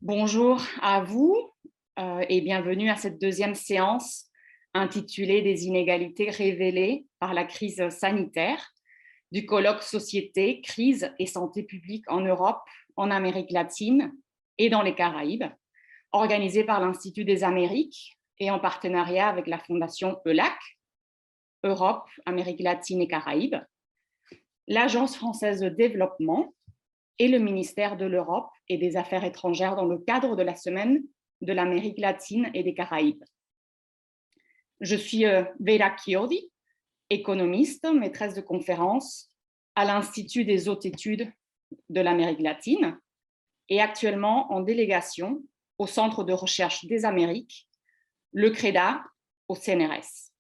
Bonjour à vous et bienvenue à cette deuxième séance intitulée Des inégalités révélées par la crise sanitaire du colloque Société, crise et santé publique en Europe, en Amérique latine et dans les Caraïbes, organisé par l'Institut des Amériques et en partenariat avec la Fondation ELAC, Europe, Amérique latine et Caraïbes, l'Agence française de développement et le ministère de l'Europe et des Affaires étrangères dans le cadre de la Semaine de l'Amérique latine et des Caraïbes. Je suis Vera Chiodi, économiste, maîtresse de conférences à l'Institut des hautes études de l'Amérique latine et actuellement en délégation au Centre de recherche des Amériques, le CREDA, au CNRS.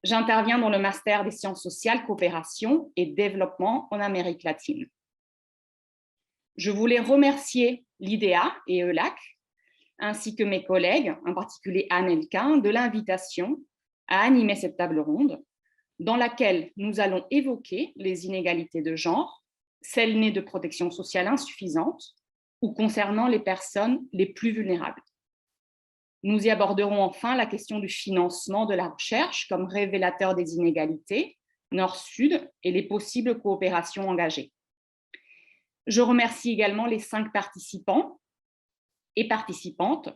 J'interviens dans le Master des sciences sociales, coopération et développement en Amérique latine. Je voulais remercier l'IDEA et ELAC, ainsi que mes collègues, en particulier Anne Elkin, de l'invitation à animer cette table ronde, dans laquelle nous allons évoquer les inégalités de genre, celles nées de protection sociale insuffisante ou concernant les personnes les plus vulnérables. Nous y aborderons enfin la question du financement de la recherche comme révélateur des inégalités nord-sud et les possibles coopérations engagées. Je remercie également les 5 participants et participantes.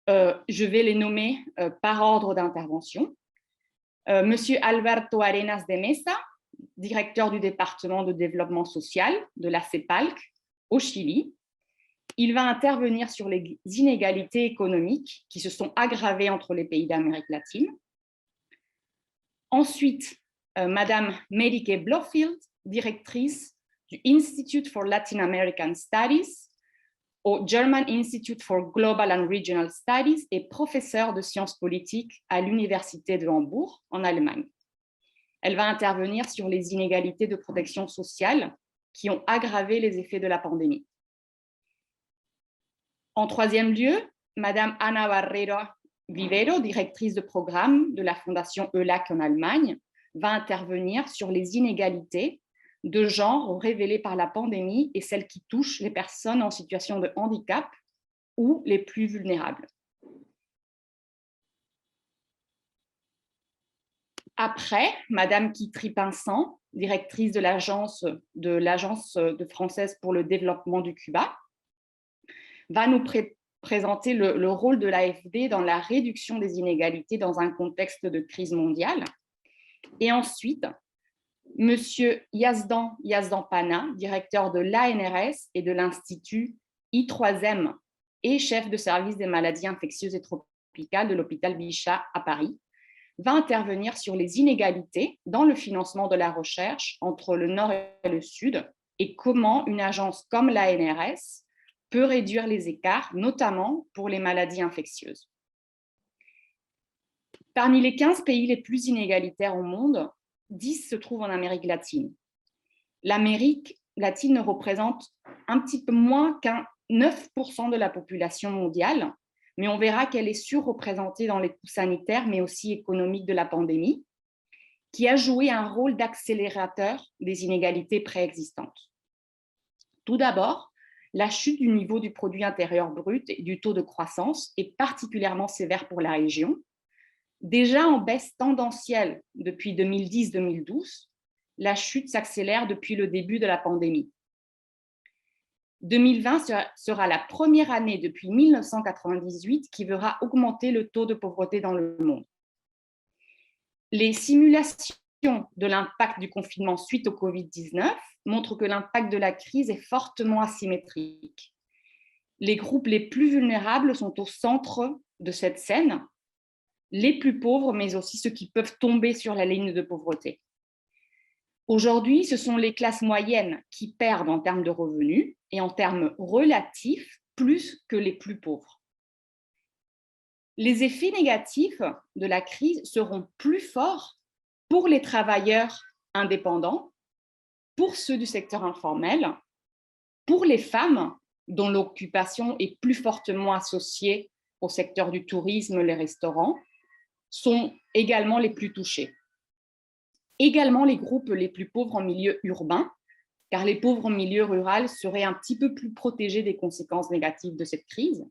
Je vais les nommer par ordre d'intervention. Monsieur Alberto Arenas de Mesa, directeur du département de développement social de la CEPALC au Chili. Il va intervenir sur les inégalités économiques qui se sont aggravées entre les pays d'Amérique latine. Ensuite, Madame Merike Blofield, directrice du Institute for Latin American Studies au German Institute for Global and Regional Studies et professeure de sciences politiques à l'Université de Hambourg, en Allemagne. Elle va intervenir sur les inégalités de protection sociale qui ont aggravé les effets de la pandémie. En troisième lieu, Madame Ana Barrero Vivero, directrice de programme de la Fondation ELAC en Allemagne, va intervenir sur les inégalités de genre révélées par la pandémie et celles qui touchent les personnes en situation de handicap ou les plus vulnérables. Après, Madame Kitri Pinsant, directrice de l'Agence française pour le développement du Cuba, va nous présenter le rôle de l'AFD dans la réduction des inégalités dans un contexte de crise mondiale. Et ensuite, Monsieur Yazdan Pana, directeur de l'ANRS et de l'Institut I3M et chef de service des maladies infectieuses et tropicales de l'hôpital Bichat à Paris, va intervenir sur les inégalités dans le financement de la recherche entre le Nord et le Sud et comment une agence comme l'ANRS peut réduire les écarts, notamment pour les maladies infectieuses. Parmi les 15 pays les plus inégalitaires au monde, 10 se trouvent en Amérique latine. L'Amérique latine représente un petit peu moins qu'un 9% de la population mondiale, mais on verra qu'elle est surreprésentée dans les coûts sanitaires, mais aussi économiques de la pandémie, qui a joué un rôle d'accélérateur des inégalités préexistantes. Tout d'abord, la chute du niveau du produit intérieur brut et du taux de croissance est particulièrement sévère pour la région. Déjà en baisse tendancielle depuis 2010-2012, la chute s'accélère depuis le début de la pandémie. 2020 sera la première année depuis 1998 qui verra augmenter le taux de pauvreté dans le monde. Les simulations de l'impact du confinement suite au Covid-19 montrent que l'impact de la crise est fortement asymétrique. Les groupes les plus vulnérables sont au centre de cette scène, les plus pauvres, mais aussi ceux qui peuvent tomber sur la ligne de pauvreté. Aujourd'hui, ce sont les classes moyennes qui perdent en termes de revenus et en termes relatifs plus que les plus pauvres. Les effets négatifs de la crise seront plus forts pour les travailleurs indépendants, pour ceux du secteur informel, pour les femmes dont l'occupation est plus fortement associée au secteur du tourisme, les restaurants, sont également les plus touchés. Également les groupes les plus pauvres en milieu urbain, car les pauvres milieux ruraux seraient un petit peu plus protégés des conséquences négatives de cette crise,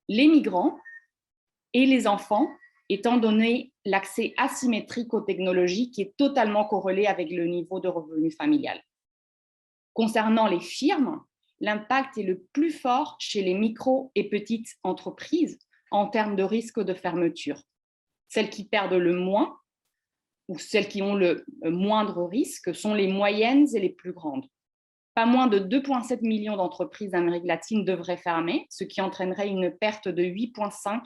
les migrants et les enfants, étant donné l'accès asymétrique aux technologies qui est totalement corrélé avec le niveau de revenu familial. Concernant les firmes, l'impact est le plus fort chez les micro et petites entreprises en termes de risque de fermeture. Celles qui perdent le moins ou celles qui ont le moindre risque sont les moyennes et les plus grandes. Pas moins de 2,7 millions d'entreprises d'Amérique latine devraient fermer, ce qui entraînerait une perte de 8,5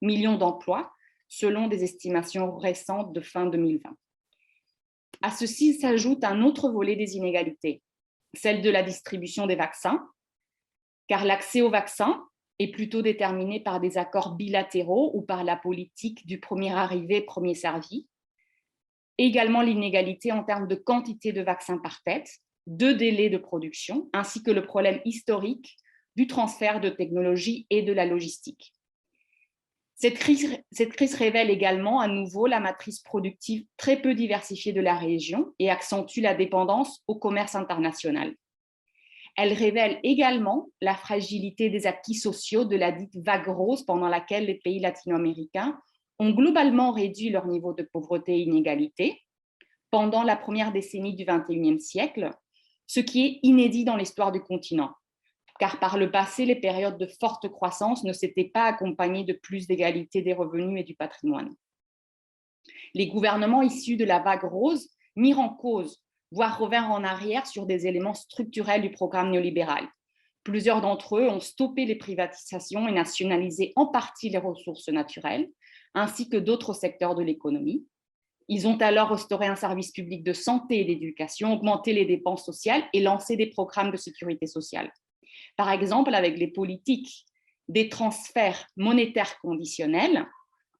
millions d'emplois, selon des estimations récentes de fin 2020. À ceci s'ajoute un autre volet des inégalités, celle de la distribution des vaccins, car l'accès aux vaccins est plutôt déterminé par des accords bilatéraux ou par la politique du premier arrivé, premier servi. Également l'inégalité en termes de quantité de vaccins par tête, de délai de production, ainsi que le problème historique du transfert de technologie et de la logistique. Cette crise révèle également à nouveau la matrice productive très peu diversifiée de la région et accentue la dépendance au commerce international. Elle révèle également la fragilité des acquis sociaux de la dite vague rose pendant laquelle les pays latino-américains ont globalement réduit leur niveau de pauvreté et inégalité pendant la première décennie du XXIe siècle, ce qui est inédit dans l'histoire du continent, car par le passé, les périodes de forte croissance ne s'étaient pas accompagnées de plus d'égalité des revenus et du patrimoine. Les gouvernements issus de la vague rose mirent en cause, voire revinrent en arrière sur des éléments structurels du programme néolibéral. Plusieurs d'entre eux ont stoppé les privatisations et nationalisé en partie les ressources naturelles, ainsi que d'autres secteurs de l'économie. Ils ont alors restauré un service public de santé et d'éducation, augmenté les dépenses sociales et lancé des programmes de sécurité sociale. Par exemple, avec les politiques des transferts monétaires conditionnels,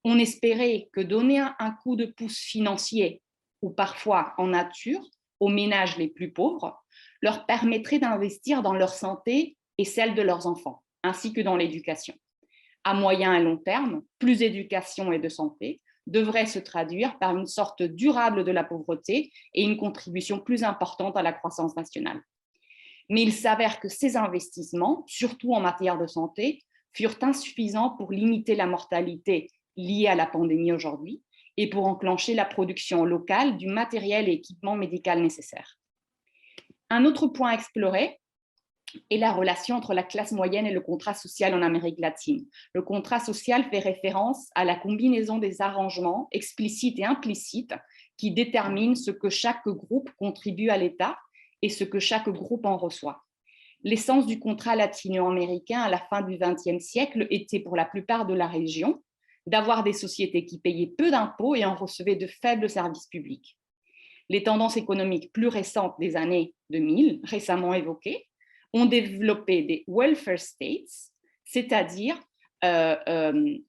on espérait que donner un coup de pouce financier ou parfois en nature aux ménages les plus pauvres leur permettrait d'investir dans leur santé et celle de leurs enfants, ainsi que dans l'éducation. À moyen et long terme, plus d'éducation et de santé devrait se traduire par une sorte durable de la pauvreté et une contribution plus importante à la croissance nationale. Mais il s'avère que ces investissements, surtout en matière de santé, furent insuffisants pour limiter la mortalité liée à la pandémie aujourd'hui et pour enclencher la production locale du matériel et équipement médical nécessaire. Un autre point à explorer est la relation entre la classe moyenne et le contrat social en Amérique latine. Le contrat social fait référence à la combinaison des arrangements explicites et implicites qui déterminent ce que chaque groupe contribue à l'État et ce que chaque groupe en reçoit. L'essence du contrat latino-américain à la fin du XXe siècle était pour la plupart de la région d'avoir des sociétés qui payaient peu d'impôts et en recevaient de faibles services publics. Les tendances économiques plus récentes des années 2000, récemment évoquées, ont développé des welfare states, c'est-à-dire des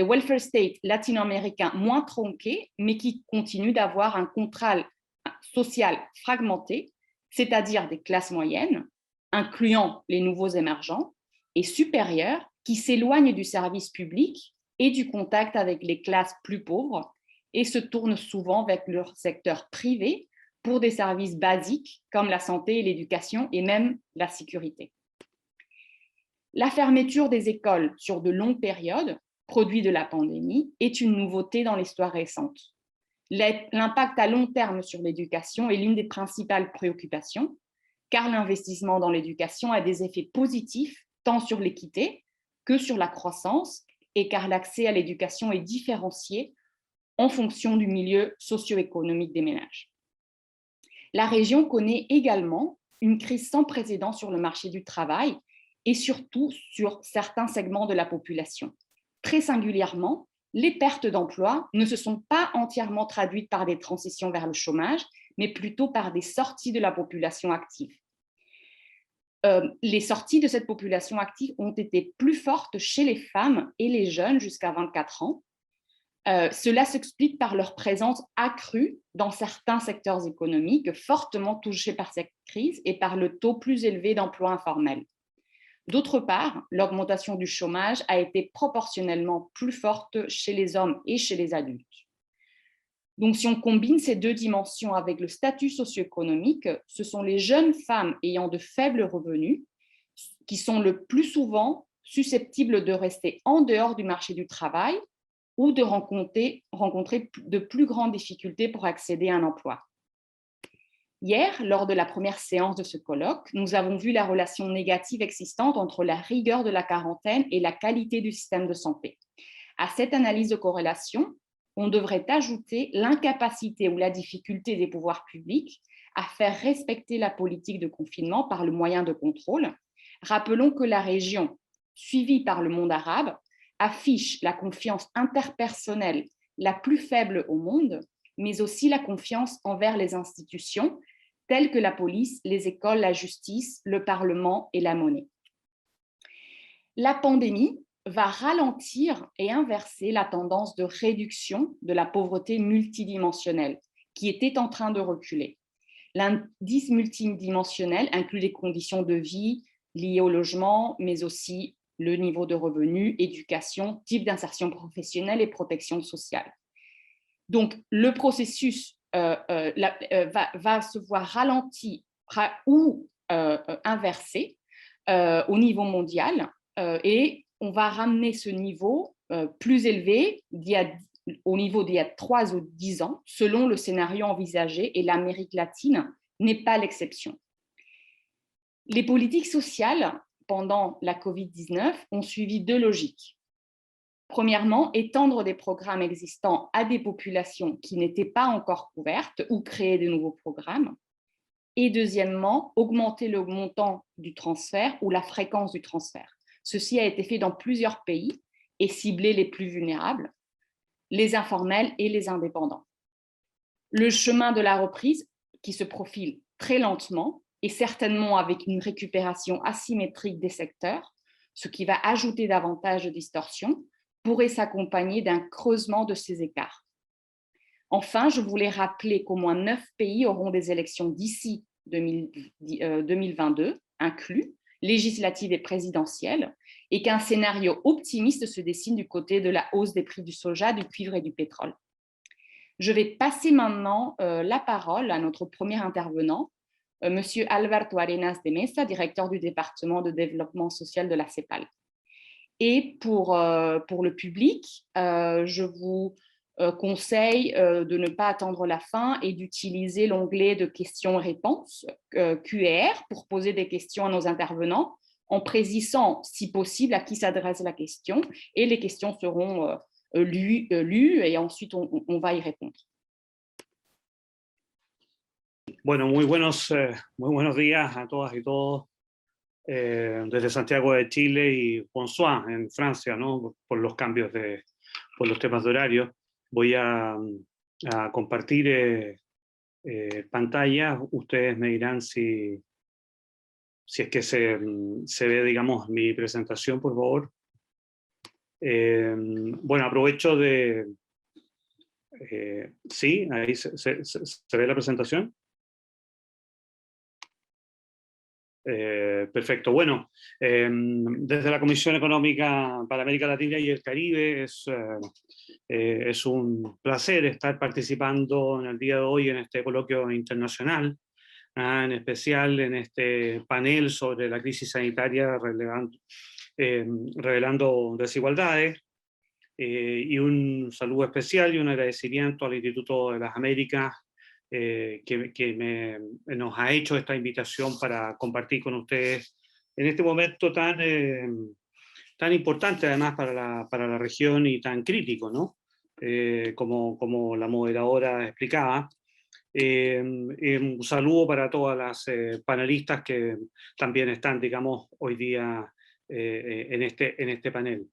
welfare states latino-américains moins tronqués, mais qui continuent d'avoir un contrat social fragmenté, c'est-à-dire des classes moyennes, incluant les nouveaux émergents, et supérieures, qui s'éloignent du service public et du contact avec les classes plus pauvres et se tournent souvent vers leur secteur privé pour des services basiques comme la santé et l'éducation et même la sécurité. La fermeture des écoles sur de longues périodes, produit de la pandémie, est une nouveauté dans l'histoire récente. L'impact à long terme sur l'éducation est l'une des principales préoccupations, car l'investissement dans l'éducation a des effets positifs tant sur l'équité que sur la croissance, et car l'accès à l'éducation est différencié en fonction du milieu socio-économique des ménages. La région connaît également une crise sans précédent sur le marché du travail et surtout sur certains segments de la population. Très singulièrement, les pertes d'emplois ne se sont pas entièrement traduites par des transitions vers le chômage, mais plutôt par des sorties de la population active. Les sorties de cette population active ont été plus fortes chez les femmes et les jeunes jusqu'à 24 ans. Cela s'explique par leur présence accrue dans certains secteurs économiques fortement touchés par cette crise et par le taux plus élevé d'emploi informel. D'autre part, l'augmentation du chômage a été proportionnellement plus forte chez les hommes et chez les adultes. Donc, si on combine ces deux dimensions avec le statut socio-économique, ce sont les jeunes femmes ayant de faibles revenus qui sont le plus souvent susceptibles de rester en dehors du marché du travail ou de rencontrer de plus grandes difficultés pour accéder à un emploi. Hier, lors de la première séance de ce colloque, nous avons vu la relation négative existante entre la rigueur de la quarantaine et la qualité du système de santé. À cette analyse de corrélation, on devrait ajouter l'incapacité ou la difficulté des pouvoirs publics à faire respecter la politique de confinement par le moyen de contrôle. Rappelons que la région, suivie par le monde arabe, affiche la confiance interpersonnelle la plus faible au monde, mais aussi la confiance envers les institutions telles que la police, les écoles, la justice, le Parlement et la monnaie. La pandémie va ralentir et inverser la tendance de réduction de la pauvreté multidimensionnelle qui était en train de reculer. L'indice multidimensionnel inclut les conditions de vie liées au logement, mais aussi le niveau de revenu, éducation, type d'insertion professionnelle et protection sociale. Donc, le processus va se voir ralenti ou inversé au niveau mondial et on va ramener ce niveau plus élevé au niveau d'il y a 3 ou 10 ans, selon le scénario envisagé, et l'Amérique latine n'est pas l'exception. Les politiques sociales, pendant la Covid-19, ont suivi 2 logiques. Premièrement, étendre des programmes existants à des populations qui n'étaient pas encore couvertes ou créer de nouveaux programmes. Et deuxièmement, augmenter le montant du transfert ou la fréquence du transfert. Ceci a été fait dans plusieurs pays et ciblé les plus vulnérables, les informels et les indépendants. Le chemin de la reprise, qui se profile très lentement et certainement avec une récupération asymétrique des secteurs, ce qui va ajouter davantage de distorsions, pourrait s'accompagner d'un creusement de ces écarts. Enfin, je voulais rappeler qu'au moins 9 pays auront des élections d'ici 2022, inclus, législatives et présidentielles, et qu'un scénario optimiste se dessine du côté de la hausse des prix du soja, du cuivre et du pétrole. Je vais passer maintenant la parole à notre premier intervenant, Monsieur Alberto Arenas de Mesa, directeur du département de développement social de la CEPAL. Et pour le public, je vous conseille de ne pas attendre la fin et d'utiliser l'onglet de questions-réponses QR pour poser des questions à nos intervenants en précisant, si possible, à qui s'adresse la question. Et les questions seront lues et ensuite on va y répondre. Bueno, muy buenos días a todas y todos. Desde Santiago de Chile y Pontoise, en Francia, ¿no? Por los cambios por los temas de horario. Voy a compartir pantalla. Ustedes me dirán si es que se ve, digamos, mi presentación, por favor. Bueno, aprovecho de... ¿Sí? Ahí se ve la presentación. Perfecto. Bueno, desde la Comisión Económica para América Latina y el Caribe es un placer estar participando en el día de hoy en este coloquio internacional, en especial en este panel sobre la crisis sanitaria revelando desigualdades, y un saludo especial y un agradecimiento al Instituto de las Américas que nos ha hecho esta invitación para compartir con ustedes en este momento tan importante además para la región y tan crítico, ¿no? Como la moderadora explicaba. Un saludo para todas las panelistas que también están, digamos, hoy día en este panel.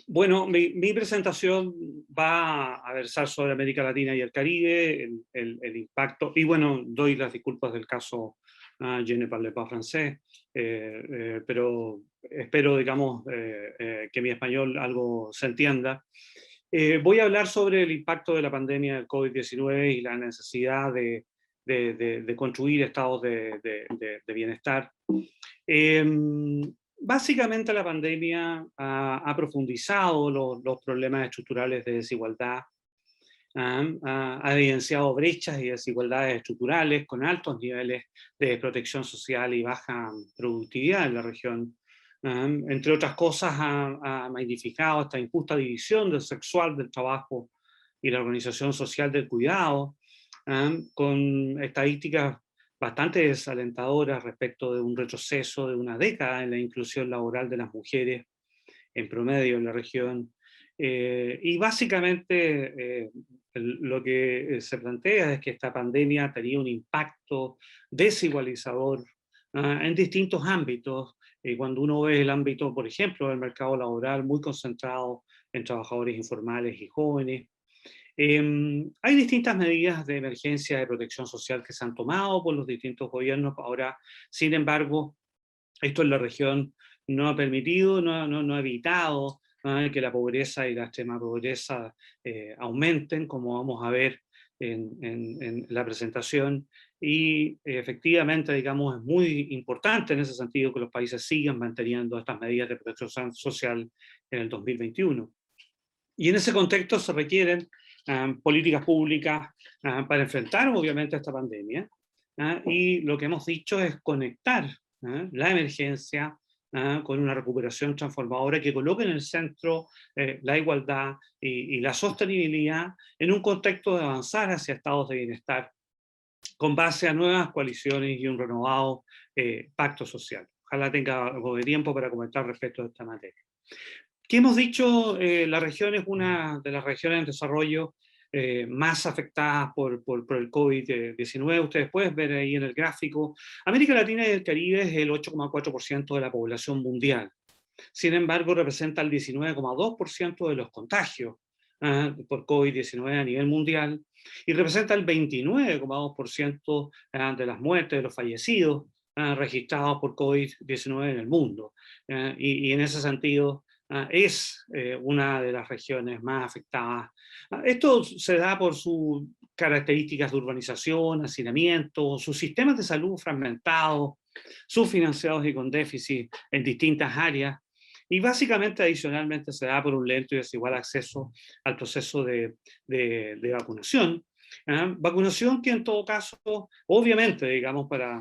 Bueno, mi presentación va a versar sobre América Latina y el Caribe, el impacto, y bueno, doy las disculpas del caso Je ne parle pas français, pero espero, digamos, que mi español algo se entienda. Voy a hablar sobre el impacto de la pandemia del COVID-19 y la necesidad de construir estados de bienestar. Básicamente la pandemia ha profundizado los problemas estructurales de desigualdad ha evidenciado brechas y desigualdades estructurales con altos niveles de protección social y baja productividad en la región. Entre otras cosas, ha magnificado esta injusta división del sexual del trabajo y la organización social del cuidado, con estadísticas bastante desalentadoras respecto de un retroceso de una década en la inclusión laboral de las mujeres en promedio en la región. Y básicamente lo que se plantea es que esta pandemia tenía un impacto desigualizador en distintos ámbitos. Cuando uno ve el ámbito, por ejemplo, del mercado laboral muy concentrado en trabajadores informales y jóvenes. Hay distintas medidas de emergencia de protección social que se han tomado por los distintos gobiernos. Ahora, sin embargo, esto en la región no ha permitido, no ha evitado que la pobreza y la extrema pobreza aumenten, como vamos a ver en la presentación. Y efectivamente, digamos, es muy importante en ese sentido que los países sigan manteniendo estas medidas de protección social en el 2021. Y en ese contexto se requieren políticas públicas para enfrentar obviamente esta pandemia. Y lo que hemos dicho es conectar la emergencia con una recuperación transformadora que coloque en el centro la igualdad y la sostenibilidad en un contexto de avanzar hacia estados de bienestar con base a nuevas coaliciones y un renovado pacto social. Ojalá tenga algo de tiempo para comentar respecto a esta materia. ¿Qué hemos dicho? La región es una de las regiones en desarrollo más afectadas por el COVID-19. Ustedes pueden ver ahí en el gráfico. América Latina y el Caribe es el 8,4% de la población mundial. Sin embargo, representa el 19,2% de los contagios por COVID-19 a nivel mundial y representa el 29,2% de las muertes, de los fallecidos registrados por COVID-19 en el mundo. Y en ese sentido, es una de las regiones más afectadas. Esto se da por sus características de urbanización, hacinamiento, sus sistemas de salud fragmentados, subfinanciados y con déficit en distintas áreas. Y básicamente, adicionalmente, se da por un lento y desigual acceso al proceso de vacunación. Vacunación que en todo caso, obviamente, digamos, para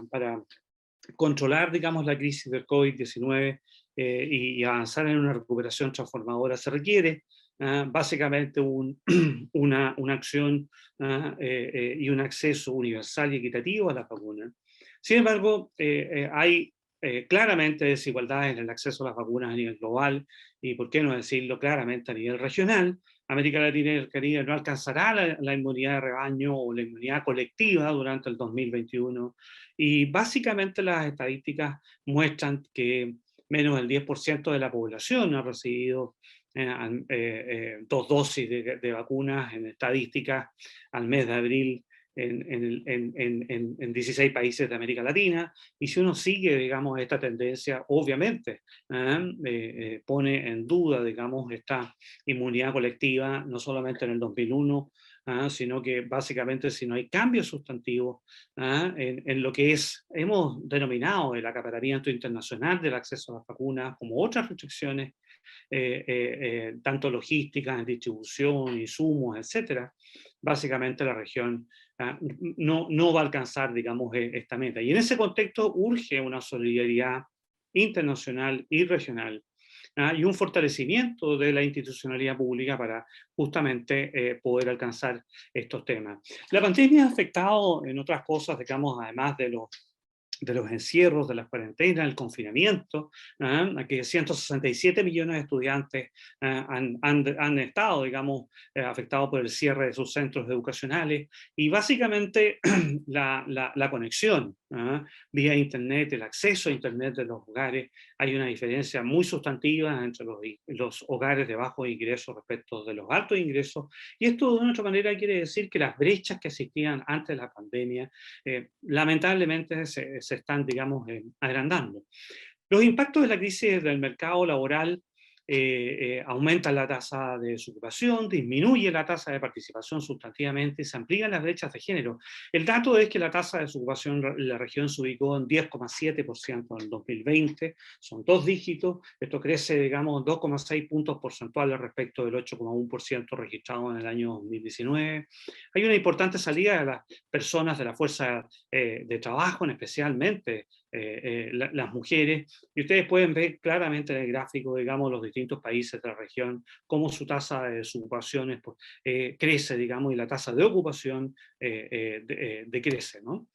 controlar, digamos, la crisis del COVID-19 y avanzar en una recuperación transformadora se requiere básicamente una acción y un acceso universal y equitativo a las vacunas. Sin embargo, hay claramente desigualdades en el acceso a las vacunas a nivel global y, por qué no decirlo claramente, a nivel regional. América Latina y el Caribe no alcanzará la inmunidad de rebaño o la inmunidad colectiva durante el 2021. Y básicamente las estadísticas muestran que menos del 10% de la población ha recibido 2 dosis de vacunas en estadísticas al mes de abril en 16 países de América Latina. Y si uno sigue, digamos, esta tendencia, obviamente pone en duda, digamos, esta inmunidad colectiva, no solamente en el 2001, sino que básicamente si no hay cambios sustantivos en lo que hemos denominado el acaparamiento internacional del acceso a las vacunas, como otras restricciones, tanto logísticas, en distribución, insumos, etcétera, básicamente la región no va a alcanzar, digamos, esta meta. Y en ese contexto urge una solidaridad internacional y regional y un fortalecimiento de la institucionalidad pública para justamente poder alcanzar estos temas. La pandemia ha afectado en otras cosas, digamos, además de los encierros, de las cuarentenas, el confinamiento, que 167 millones de estudiantes han estado, digamos, afectados por el cierre de sus centros educacionales, y básicamente la conexión vía Internet, el acceso a Internet de los hogares, hay una diferencia muy sustantiva entre los hogares de bajos ingresos respecto de los altos ingresos, y esto de una otra manera quiere decir que las brechas que existían antes de la pandemia, lamentablemente se están, digamos, agrandando. Los impactos de la crisis del mercado laboral aumenta la tasa de desocupación, disminuye la tasa de participación sustantivamente y se amplían las brechas de género. El dato es que la tasa de desocupación en la región se ubicó en 10,7% en el 2020, son 2 dígitos, esto crece, digamos, 2,6 puntos porcentuales respecto del 8,1% registrado en el año 2019. Hay una importante salida de las personas de la fuerza de trabajo, especialmente las mujeres, y ustedes pueden ver claramente en el gráfico, digamos, los distintos países de la región, cómo su tasa de desocupación crece, digamos, y la tasa de ocupación decrece, ¿no?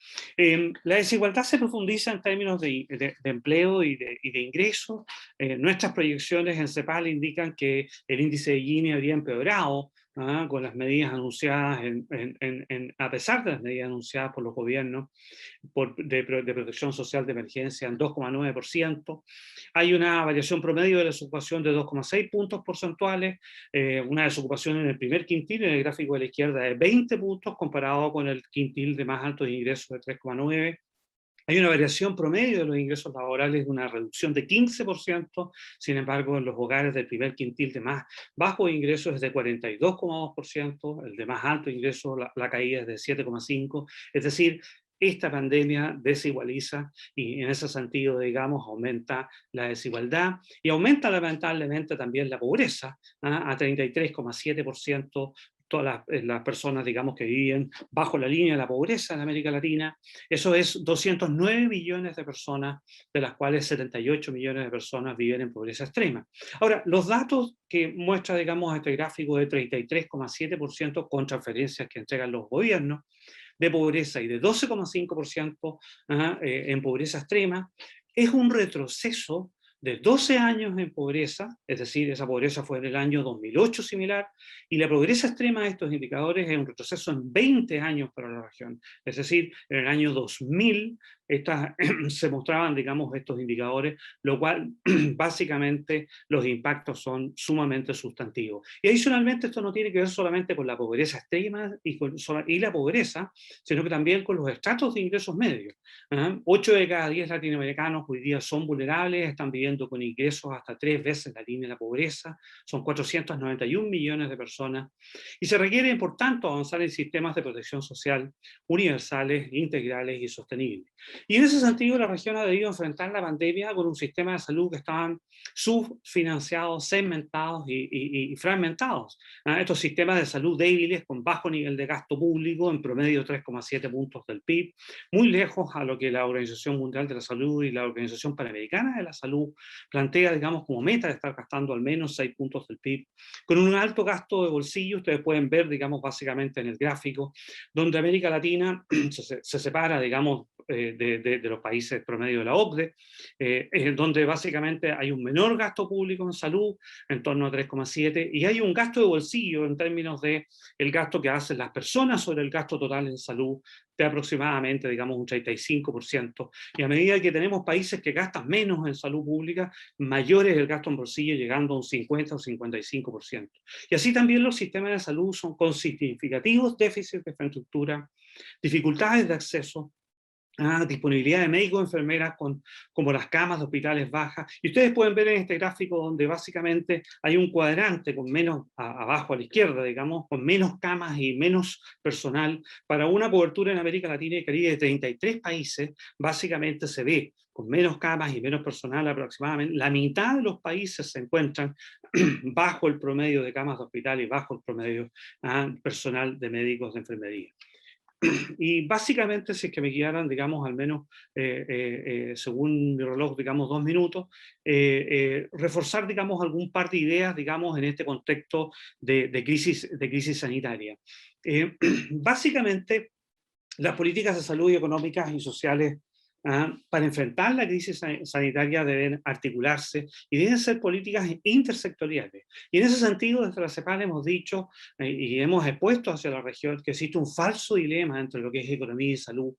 La desigualdad se profundiza en términos de empleo y de ingresos. Nuestras proyecciones en CEPAL indican que el índice de Gini habría empeorado con las medidas anunciadas, a pesar de las medidas anunciadas por los gobiernos de protección social de emergencia en 2,9%. Hay una variación promedio de la desocupación de 2,6 puntos porcentuales, una desocupación en el primer quintil, en el gráfico de la izquierda, de 20 puntos comparado con el quintil de más altos ingresos de 3,9. Hay una variación promedio de los ingresos laborales de una reducción de 15%, sin embargo, en los hogares del primer quintil de más bajos ingresos es de 42,2%, el de más altos ingresos la caída es de 7,5%, es decir, esta pandemia desigualiza y en ese sentido, digamos, aumenta la desigualdad y aumenta lamentablemente también la pobreza a 33,7%. Todas las personas, digamos, que viven bajo la línea de la pobreza en América Latina. Eso es 209 millones de personas, de las cuales 78 millones de personas viven en pobreza extrema. Ahora, los datos que muestra, digamos, este gráfico de 33,7% con transferencias que entregan los gobiernos, de pobreza y de 12,5% en pobreza extrema, es un retroceso de 12 años en pobreza, es decir, esa pobreza fue en el año 2008 similar, y la pobreza extrema de estos indicadores es un retroceso en 20 años para la región. Es decir, en el año 2000 se mostraban, digamos, estos indicadores, lo cual básicamente los impactos son sumamente sustantivos. Y adicionalmente esto no tiene que ver solamente con la pobreza extrema y la pobreza, sino que también con los estratos de ingresos medios. 8 de cada 10 latinoamericanos hoy día son vulnerables, están viviendo con ingresos hasta 3 veces la línea de la pobreza, son 491 millones de personas, y se requiere, por tanto, avanzar en sistemas de protección social universales, integrales y sostenibles. Y en ese sentido, la región ha debido enfrentar la pandemia con un sistema de salud que estaban subfinanciados, segmentados y fragmentados. Estos sistemas de salud débiles, con bajo nivel de gasto público, en promedio 3,7 puntos del PIB, muy lejos a lo que la Organización Mundial de la Salud y la Organización Panamericana de la Salud plantea, digamos, como meta de estar gastando al menos 6 puntos del PIB, con un alto gasto de bolsillo. Ustedes pueden ver, digamos, básicamente en el gráfico, donde América Latina se separa, digamos, de los países promedio de la OCDE, donde básicamente hay un menor gasto público en salud, en torno a 3,7, y hay un gasto de bolsillo en términos de el gasto que hacen las personas sobre el gasto total en salud, de aproximadamente, digamos, un 35%. Y a medida que tenemos países que gastan menos en salud pública, mayor es el gasto en bolsillo, llegando a un 50 o 55%. Y así también los sistemas de salud son con significativos déficits de infraestructura, dificultades de acceso, disponibilidad de médicos y enfermeras como las camas de hospitales bajas. Y ustedes pueden ver en este gráfico donde básicamente hay un cuadrante con menos, abajo a la izquierda, digamos, con menos camas y menos personal para una cobertura en América Latina y Caribe de 33 países. Básicamente se ve con menos camas y menos personal, aproximadamente la mitad de los países se encuentran bajo el promedio de camas de hospital y bajo el promedio personal de médicos de enfermería. Y básicamente, si es que me guiaran, digamos, al menos según mi reloj, digamos, 2 minutos, reforzar, digamos, algún par de ideas, digamos, en este contexto de crisis sanitaria. Básicamente, las políticas de salud y económicas y sociales para enfrentar la crisis sanitaria deben articularse y deben ser políticas intersectoriales. Y en ese sentido, desde la CEPAL hemos dicho y hemos expuesto hacia la región que existe un falso dilema entre lo que es economía y salud,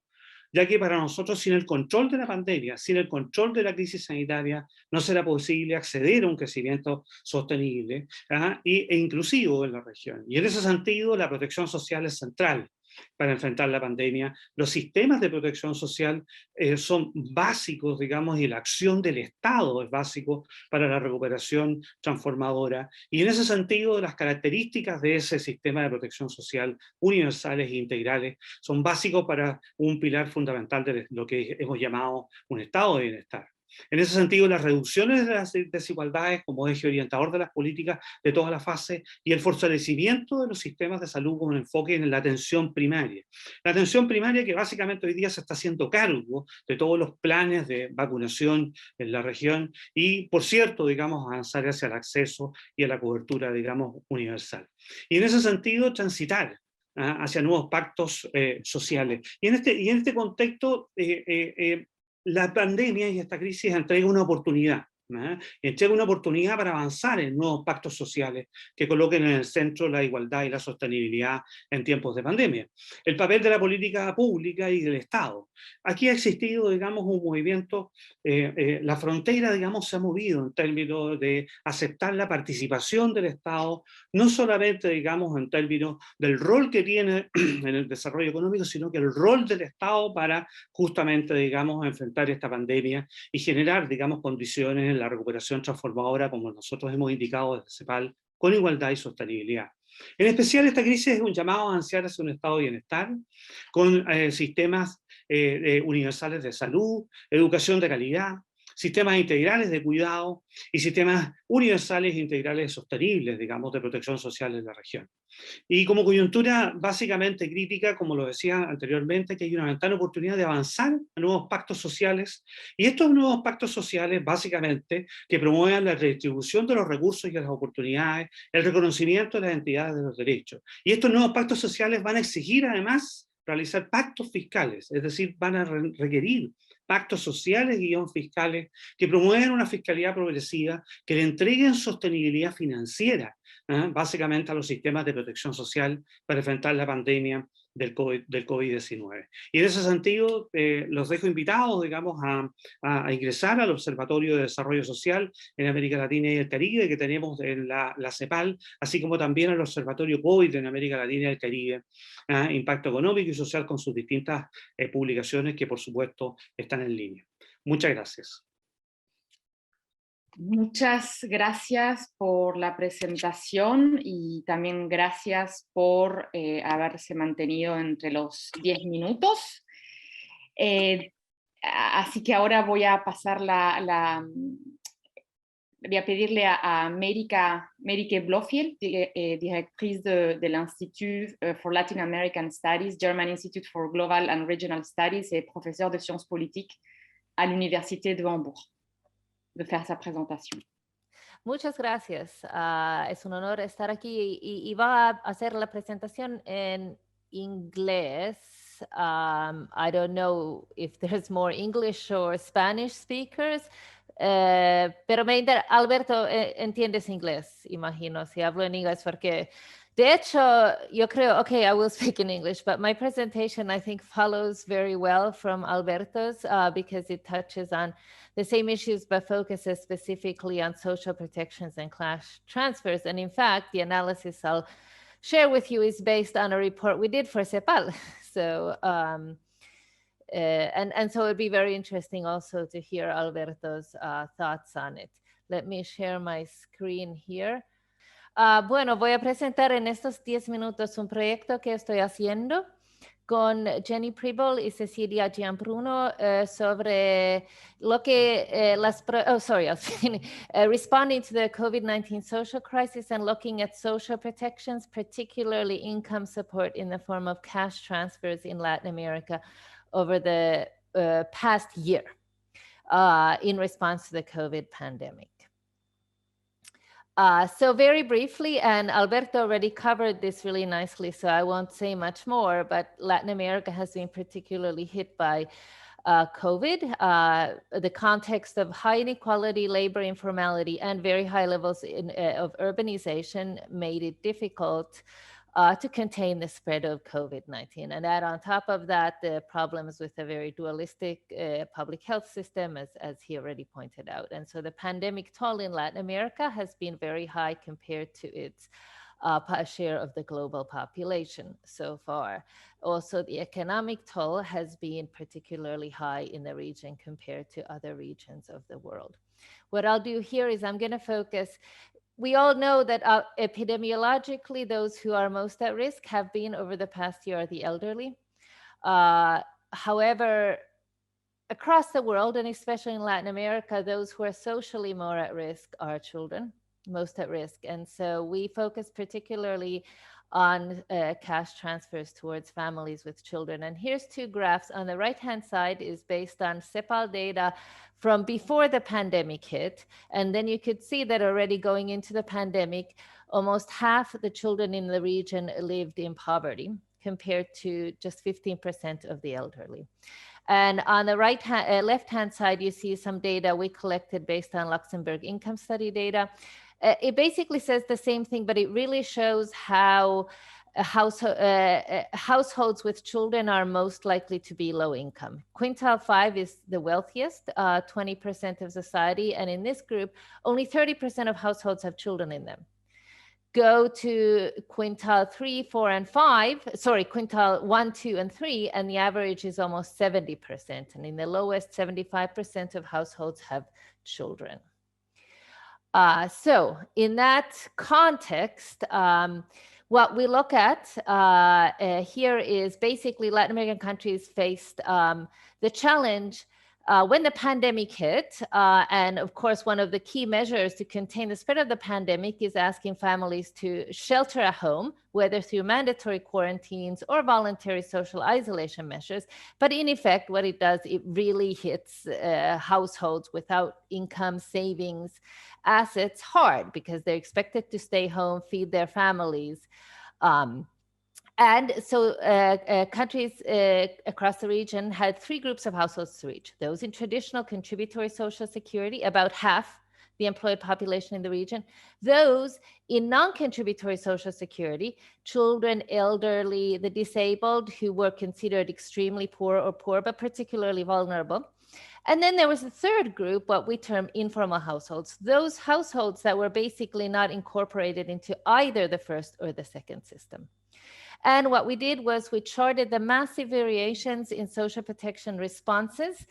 ya que para nosotros, sin el control de la pandemia, sin el control de la crisis sanitaria, no será posible acceder a un crecimiento sostenible e inclusivo en la región. Y en ese sentido, la protección social es central. para enfrentar la pandemia. Los sistemas de protección social son básicos, digamos, y la acción del Estado es básico para la recuperación transformadora. Y en ese sentido, las características de ese sistema de protección social universales e integrales son básicos para un pilar fundamental de lo que hemos llamado un estado de bienestar. En ese sentido, las reducciones de las desigualdades como eje orientador de las políticas de todas las fases y el fortalecimiento de los sistemas de salud con un enfoque en la atención primaria. La atención primaria que básicamente hoy día se está haciendo cargo de todos los planes de vacunación en la región y, por cierto, digamos, avanzar hacia el acceso y a la cobertura, digamos, universal. Y en ese sentido, transitar hacia nuevos pactos sociales. Y en este contexto, la pandemia y esta crisis entrega una oportunidad. Entrega una oportunidad para avanzar en nuevos pactos sociales que coloquen en el centro la igualdad y la sostenibilidad en tiempos de pandemia. El papel de la política pública y del Estado. Aquí ha existido, digamos, un movimiento, la frontera, digamos, se ha movido en términos de aceptar la participación del Estado, no solamente, digamos, en términos del rol que tiene en el desarrollo económico, sino que el rol del Estado para justamente, digamos, enfrentar esta pandemia y generar, digamos, condiciones en la recuperación transformadora, como nosotros hemos indicado desde CEPAL, con igualdad y sostenibilidad. En especial, esta crisis es un llamado a avanzar hacia un estado de bienestar, con sistemas universales de salud, educación de calidad, sistemas integrales de cuidado y sistemas universales e integrales sostenibles, digamos, de protección social en la región. Y como coyuntura básicamente crítica, como lo decía anteriormente, que hay una ventana de oportunidad de avanzar a nuevos pactos sociales, y estos nuevos pactos sociales básicamente que promuevan la redistribución de los recursos y de las oportunidades, el reconocimiento de las entidades de los derechos. Y estos nuevos pactos sociales van a exigir además realizar pactos fiscales, es decir, van a requerir pactos sociales y fiscales que promuevan una fiscalidad progresiva, que le entreguen sostenibilidad financiera, básicamente a los sistemas de protección social para enfrentar la pandemia del COVID-19. Y en ese sentido, los dejo invitados, digamos, a ingresar al Observatorio de Desarrollo Social en América Latina y el Caribe, que tenemos en la CEPAL, así como también al Observatorio COVID en América Latina y el Caribe, Impacto Económico y Social, con sus distintas publicaciones que, por supuesto, están en línea. Muchas gracias. Muchas gracias por la presentación y también gracias por haberse mantenido entre los 10 minutos. Así que ahora voy a pasar voy a pedirle a Merike Blofield, directrice de l'Institut for Latin American Studies, German Institute for Global and Regional Studies et professeur de sciences politiques à l'Université de Hambourg, de faire sa présentation. Muchas gracias. Es un honor estar aquí y va a hacer la presentación en inglés. I don't know if there's more English or Spanish speakers, pero Alberto, entiendes inglés, imagino, si hablo en inglés, porque de hecho, yo creo, okay, I will speak in English, but my presentation, I think, follows very well from Alberto's because it touches on the same issues, but focuses specifically on social protections and class transfers. And in fact, the analysis I'll share with you is based on a report we did for CEPAL. So, and so it'd be very interesting also to hear Alberto's thoughts on it. Let me share my screen here. Bueno, voy a presentar en estos 10 minutos un proyecto que estoy haciendo con Jenny Preble y Cecilia Gianbruno sobre lo que responding to the COVID-19 social crisis and looking at social protections, particularly income support in the form of cash transfers in Latin America over the past year in response to the COVID pandemic. So very briefly, and Alberto already covered this really nicely, so I won't say much more, but Latin America has been particularly hit by COVID. The context of high inequality, labor informality, and very high levels of urbanization made it difficult to contain the spread of COVID-19. And add on top of that, the problems with a very dualistic public health system, as he already pointed out. And so the pandemic toll in Latin America has been very high compared to its share of the global population so far. Also, the economic toll has been particularly high in the region compared to other regions of the world. What I'll do here is I'm going to focus. We all know that epidemiologically, those who are most at risk have been over the past year the elderly. However, across the world, and especially in Latin America, those who are socially more at risk are children, most at risk. And so we focus particularly on cash transfers towards families with children. And here's two graphs. On the right-hand side is based on CEPAL data from before the pandemic hit. And then you could see that already going into the pandemic, almost half the children in the region lived in poverty, compared to just 15% of the elderly. And on the left-hand side, you see some data we collected based on Luxembourg income study data. It basically says the same thing, but it really shows how households with children are most likely to be low income. Quintile 5 is the wealthiest, 20% of society. And in this group, only 30% of households have children in them. Go to quintile 3, 4, and 5, sorry, quintile 1, 2, and 3, and the average is almost 70%. And in the lowest, 75% of households have children. So in that context, what we look at here is basically Latin American countries faced the challenge when the pandemic hit, and of course, one of the key measures to contain the spread of the pandemic is asking families to shelter at home, whether through mandatory quarantines or voluntary social isolation measures. But in effect, what it does, it really hits households without income, savings, assets hard, because they're expected to stay home, feed their families. And so countries across the region had three groups of households to reach. Those in traditional contributory social security, about half the employed population in the region. Those in non-contributory social security, children, elderly, the disabled, who were considered extremely poor or poor, but particularly vulnerable. And then there was a third group, what we term informal households, those households that were basically not incorporated into either the first or the second system. And what we did was we charted the massive variations in social protection responses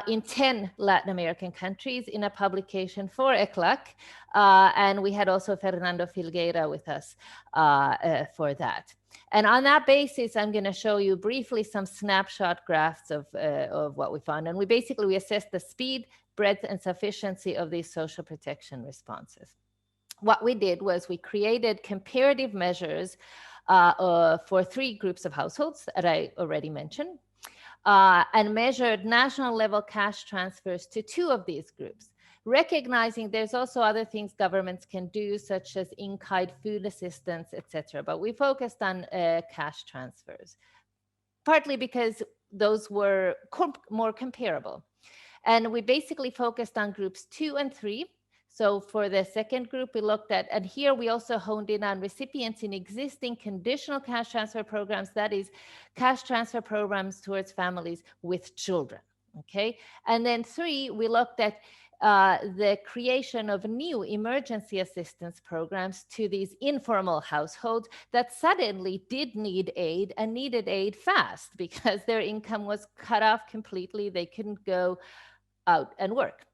in 10 Latin American countries in a publication for ECLAC. And we had also Fernando Filgueira with us for that. And on that basis, I'm going to show you briefly some snapshot graphs of what we found. And we assessed the speed, breadth, and sufficiency of these social protection responses. What we did was we created comparative measures for three groups of households that I already mentioned, and measured national level cash transfers to two of these groups, recognizing there's also other things governments can do, such as in-kind food assistance, etc. But we focused on cash transfers, partly because those were more comparable. And we basically focused on groups 2 and 3. So for the second group, we looked at, and here we also honed in on recipients in existing conditional cash transfer programs, that is cash transfer programs towards families with children, okay? And then 3, we looked at the creation of new emergency assistance programs to these informal households that suddenly did need aid and needed aid fast because their income was cut off completely. They couldn't go out and work.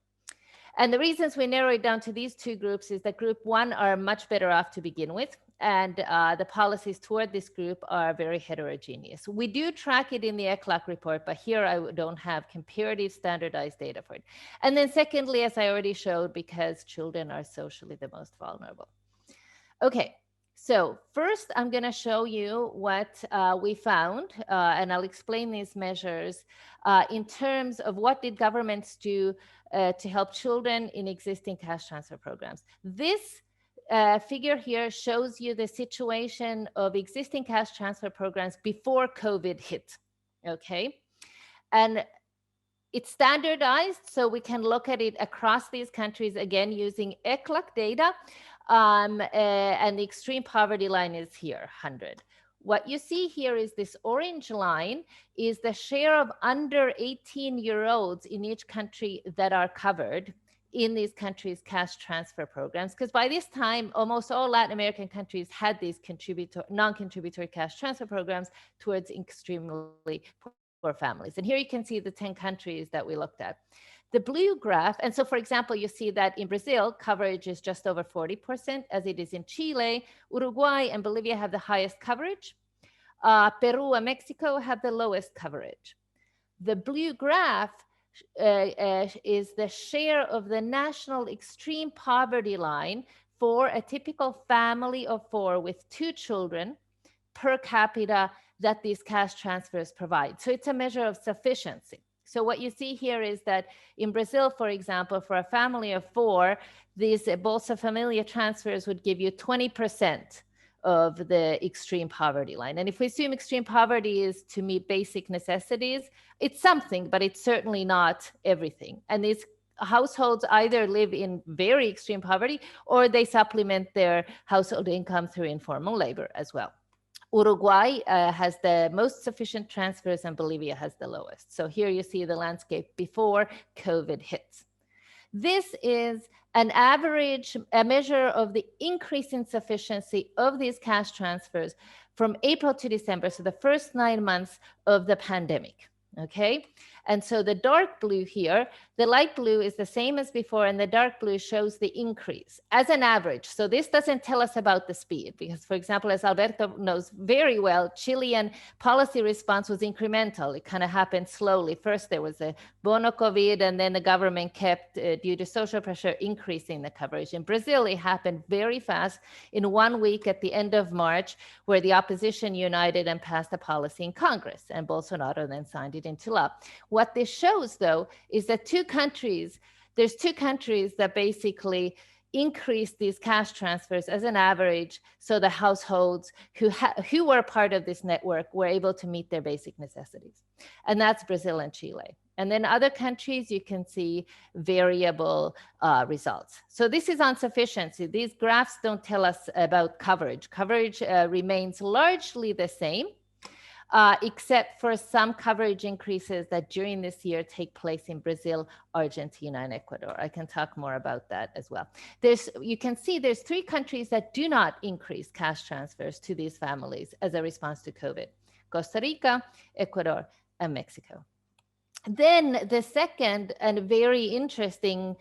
And the reasons we narrow it down to these two groups is that group 1 are much better off to begin with, and the policies toward this group are very heterogeneous. We do track it in the ECLAC report, but here I don't have comparative standardized data for it. And then secondly, as I already showed, because children are socially the most vulnerable. Okay, so first I'm going to show you what we found, and I'll explain these measures in terms of what did governments do to help children in existing cash transfer programs. This figure here shows you the situation of existing cash transfer programs before COVID hit, okay? And it's standardized, so we can look at it across these countries, again, using ECLAC data, and the extreme poverty line is here, 100. What you see here is this orange line is the share of under 18-year-olds in each country that are covered in these countries cash transfer programs, because by this time, almost all Latin American countries had these non-contributory cash transfer programs towards extremely poor families. And here you can see the 10 countries that we looked at. The blue graph, and so for example, you see that in Brazil, coverage is just over 40%, as it is in Chile. Uruguay and Bolivia have the highest coverage. Peru and Mexico have the lowest coverage. The blue graph is the share of the national extreme poverty line for a typical family of 4 with 2 children per capita that these cash transfers provide. So it's a measure of sufficiency. So what you see here is that in Brazil, for example, for a family of 4, these Bolsa Familia transfers would give you 20% of the extreme poverty line. And if we assume extreme poverty is to meet basic necessities, it's something, but it's certainly not everything. And these households either live in very extreme poverty or they supplement their household income through informal labor as well. Uruguay has the most sufficient transfers and Bolivia has the lowest. So here you see the landscape before COVID hits. This is an average, a measure of the increase in sufficiency of these cash transfers from April to December, so the first 9 months of the pandemic, okay? And so the dark blue here, the light blue is the same as before, and the dark blue shows the increase as an average. So this doesn't tell us about the speed, because for example, as Alberto knows very well, Chilean policy response was incremental. It kind of happened slowly. First, there was a bono COVID, and then the government kept, due to social pressure, increasing the coverage. In Brazil, it happened very fast in 1 week at the end of March, where the opposition united and passed a policy in Congress, and Bolsonaro then signed it into law. What this shows, though, is that there's 2 countries that basically increased these cash transfers as an average, so the households who were part of this network were able to meet their basic necessities. And that's Brazil and Chile. And then other countries, you can see variable results. So this is on sufficiency. These graphs don't tell us about coverage. Coverage remains largely the same, except for some coverage increases that during this year take place in Brazil, Argentina, and Ecuador. I can talk more about that as well. You can see there's 3 countries that do not increase cash transfers to these families as a response to COVID: Costa Rica, Ecuador, and Mexico. Then the second and very interesting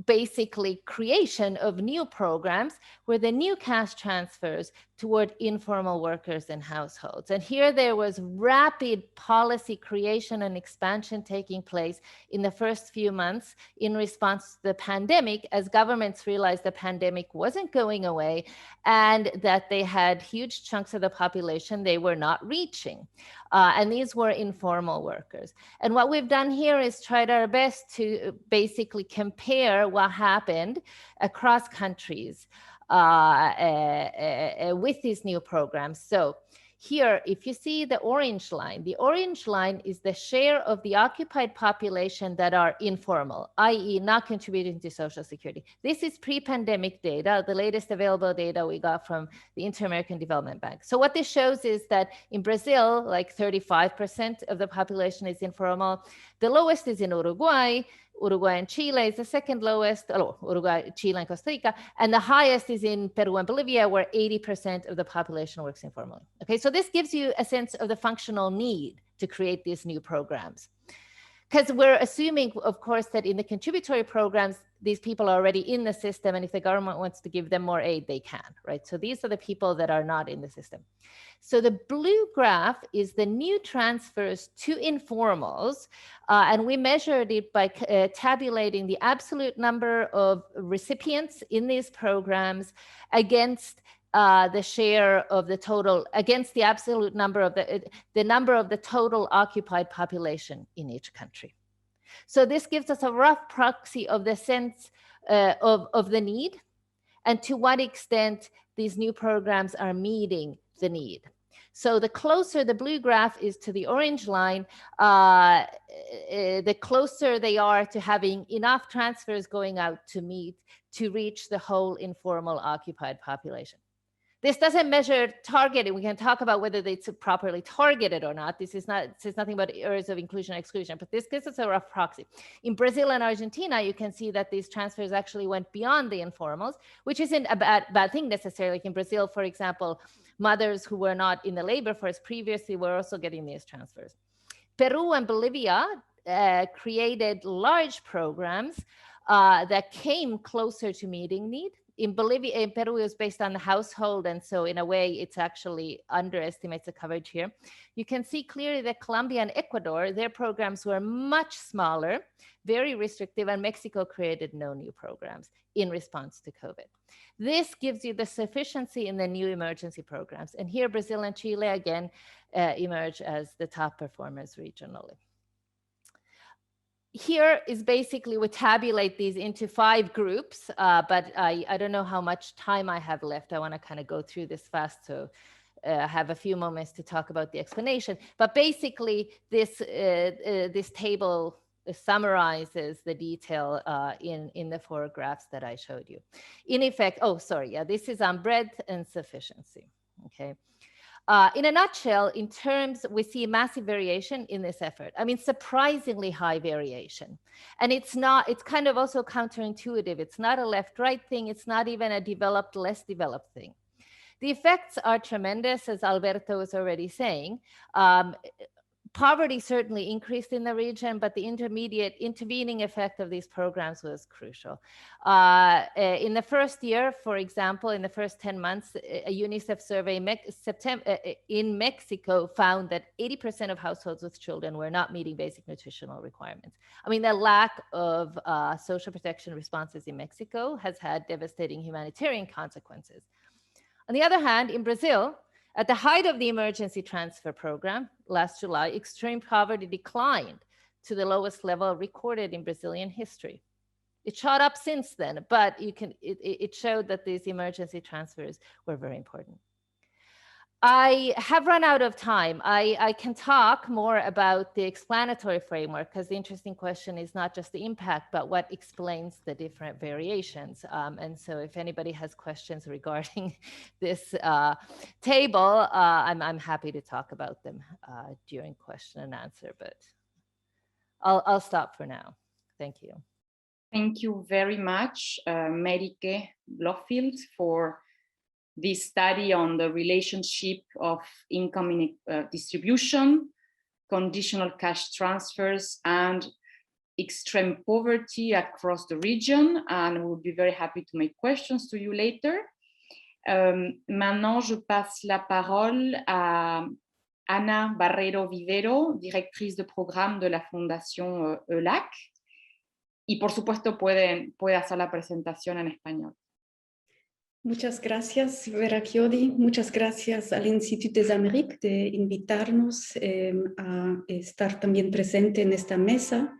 basically creation of new programs were the new cash transfers toward informal workers and households. And here there was rapid policy creation and expansion taking place in the first few months in response to the pandemic, as governments realized the pandemic wasn't going away and that they had huge chunks of the population they were not reaching. And these were informal workers. And what we've done here is tried our best to basically compare what happened across countries with these new programs. So here, if you see the orange line is the share of the occupied population that are informal, i.e. not contributing to Social Security. This is pre-pandemic data, the latest available data we got from the Inter-American Development Bank. So what this shows is that in Brazil, like 35% of the population is informal. The lowest is in Uruguay. Uruguay and Chile is the second lowest, Uruguay, Chile, and Costa Rica, and the highest is in Peru and Bolivia, where 80% of the population works informally. Okay, so this gives you a sense of the functional need to create these new programs. Because we're assuming, of course, that in the contributory programs, these people are already in the system, and if the government wants to give them more aid, they can, right? So these are the people that are not in the system. So the blue graph is the new transfers to informals, and we measured it by tabulating the absolute number of recipients in these programs against the share of the total, against the absolute number of the number of the total occupied population in each country. So this gives us a rough proxy of the sense of the need and to what extent these new programs are meeting the need. So the closer the blue graph is to the orange line, the closer they are to having enough transfers going out to reach the whole informal occupied population. This doesn't measure targeting. We can talk about whether it's properly targeted or not. This says nothing about areas of inclusion and exclusion, but this gives us a rough proxy. In Brazil and Argentina, you can see that these transfers actually went beyond the informals, which isn't a bad thing necessarily. Like in Brazil, for example, mothers who were not in the labor force previously were also getting these transfers. Peru and Bolivia created large programs that came closer to meeting need. In Bolivia, in Peru, it was based on the household. And so in a way, it's actually underestimates the coverage here. You can see clearly that Colombia and Ecuador, their programs were much smaller, very restrictive, and Mexico created no new programs in response to COVID. This gives you the sufficiency in the new emergency programs. And here, Brazil and Chile, again, emerge as the top performers regionally. Here is basically, we tabulate these into 5 groups, but I don't know how much time I have left. I want to kind of go through this fast, so have a few moments to talk about the explanation. But basically, this table summarizes the detail in the 4 graphs that I showed you. In effect, oh, sorry, yeah, this is on breadth and sufficiency, okay? In a nutshell, in terms, we see massive variation in this effort. I mean, surprisingly high variation. And it's kind of also counterintuitive. It's not a left-right thing. It's not even a developed, less developed thing. The effects are tremendous, as Alberto was already saying. Poverty certainly increased in the region, but the intervening effect of these programs was crucial. In the first year, for example, in the first 10 months, a UNICEF survey in Mexico found that 80% of households with children were not meeting basic nutritional requirements. I mean, the lack of social protection responses in Mexico has had devastating humanitarian consequences. On the other hand, in Brazil, at the height of the emergency transfer program last July, extreme poverty declined to the lowest level recorded in Brazilian history. It shot up since then, but it showed that these emergency transfers were very important. I have run out of time. I can talk more about the explanatory framework, because the interesting question is not just the impact, but what explains the different variations. And so if anybody has questions regarding this table, I'm happy to talk about them during question and answer, but I'll stop for now. Thank you. Thank you very much, Marieke Blofield, for this study on the relationship of income distribution, conditional cash transfers, and extreme poverty across the region. And we'll be very happy to make questions to you later. Maintenant, je passe la parole à Ana Barrero Vivero, directrice de programme de la Fundación ELAC. Y por supuesto puede hacer la presentación en español. Muchas gracias, Vera Chiodi. Muchas gracias al Institut des Amériques de invitarnos a estar también presente en esta mesa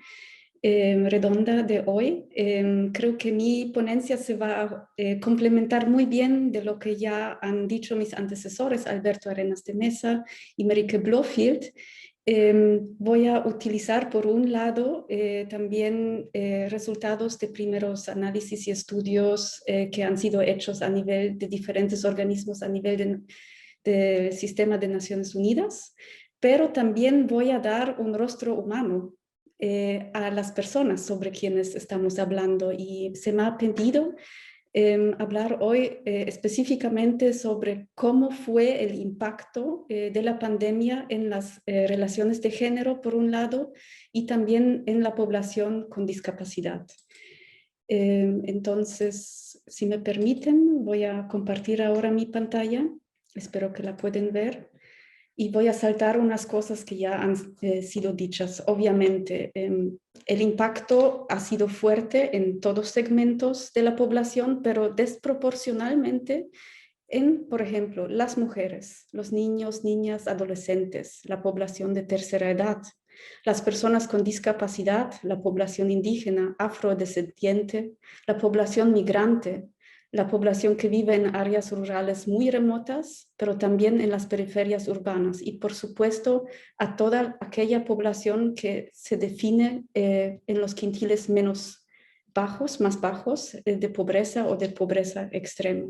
redonda de hoy. Creo que mi ponencia se va a complementar muy bien de lo que ya han dicho mis antecesores, Alberto Arenas de Mesa y Marieke Blofield. Voy a utilizar por un lado también resultados de primeros análisis y estudios que han sido hechos a nivel de diferentes organismos, a nivel del sistema de Naciones Unidas, pero también voy a dar un rostro humano a las personas sobre quienes estamos hablando, y se me ha pedido hablar hoy específicamente sobre cómo fue el impacto de la pandemia en las relaciones de género, por un lado, y también en la población con discapacidad. Entonces, si me permiten, voy a compartir ahora mi pantalla. Espero que la pueden ver. Y voy a saltar unas cosas que ya han sido dichas. Obviamente, el impacto ha sido fuerte en todos segmentos de la población, pero desproporcionalmente en, por ejemplo, las mujeres, los niños, niñas, adolescentes, la población de tercera edad, las personas con discapacidad, la población indígena, afrodescendiente, la población migrante, la población que vive en áreas rurales muy remotas, pero también en las periferias urbanas, y por supuesto a toda aquella población que se define en los quintiles menos bajos, más bajos, de pobreza o de pobreza extrema.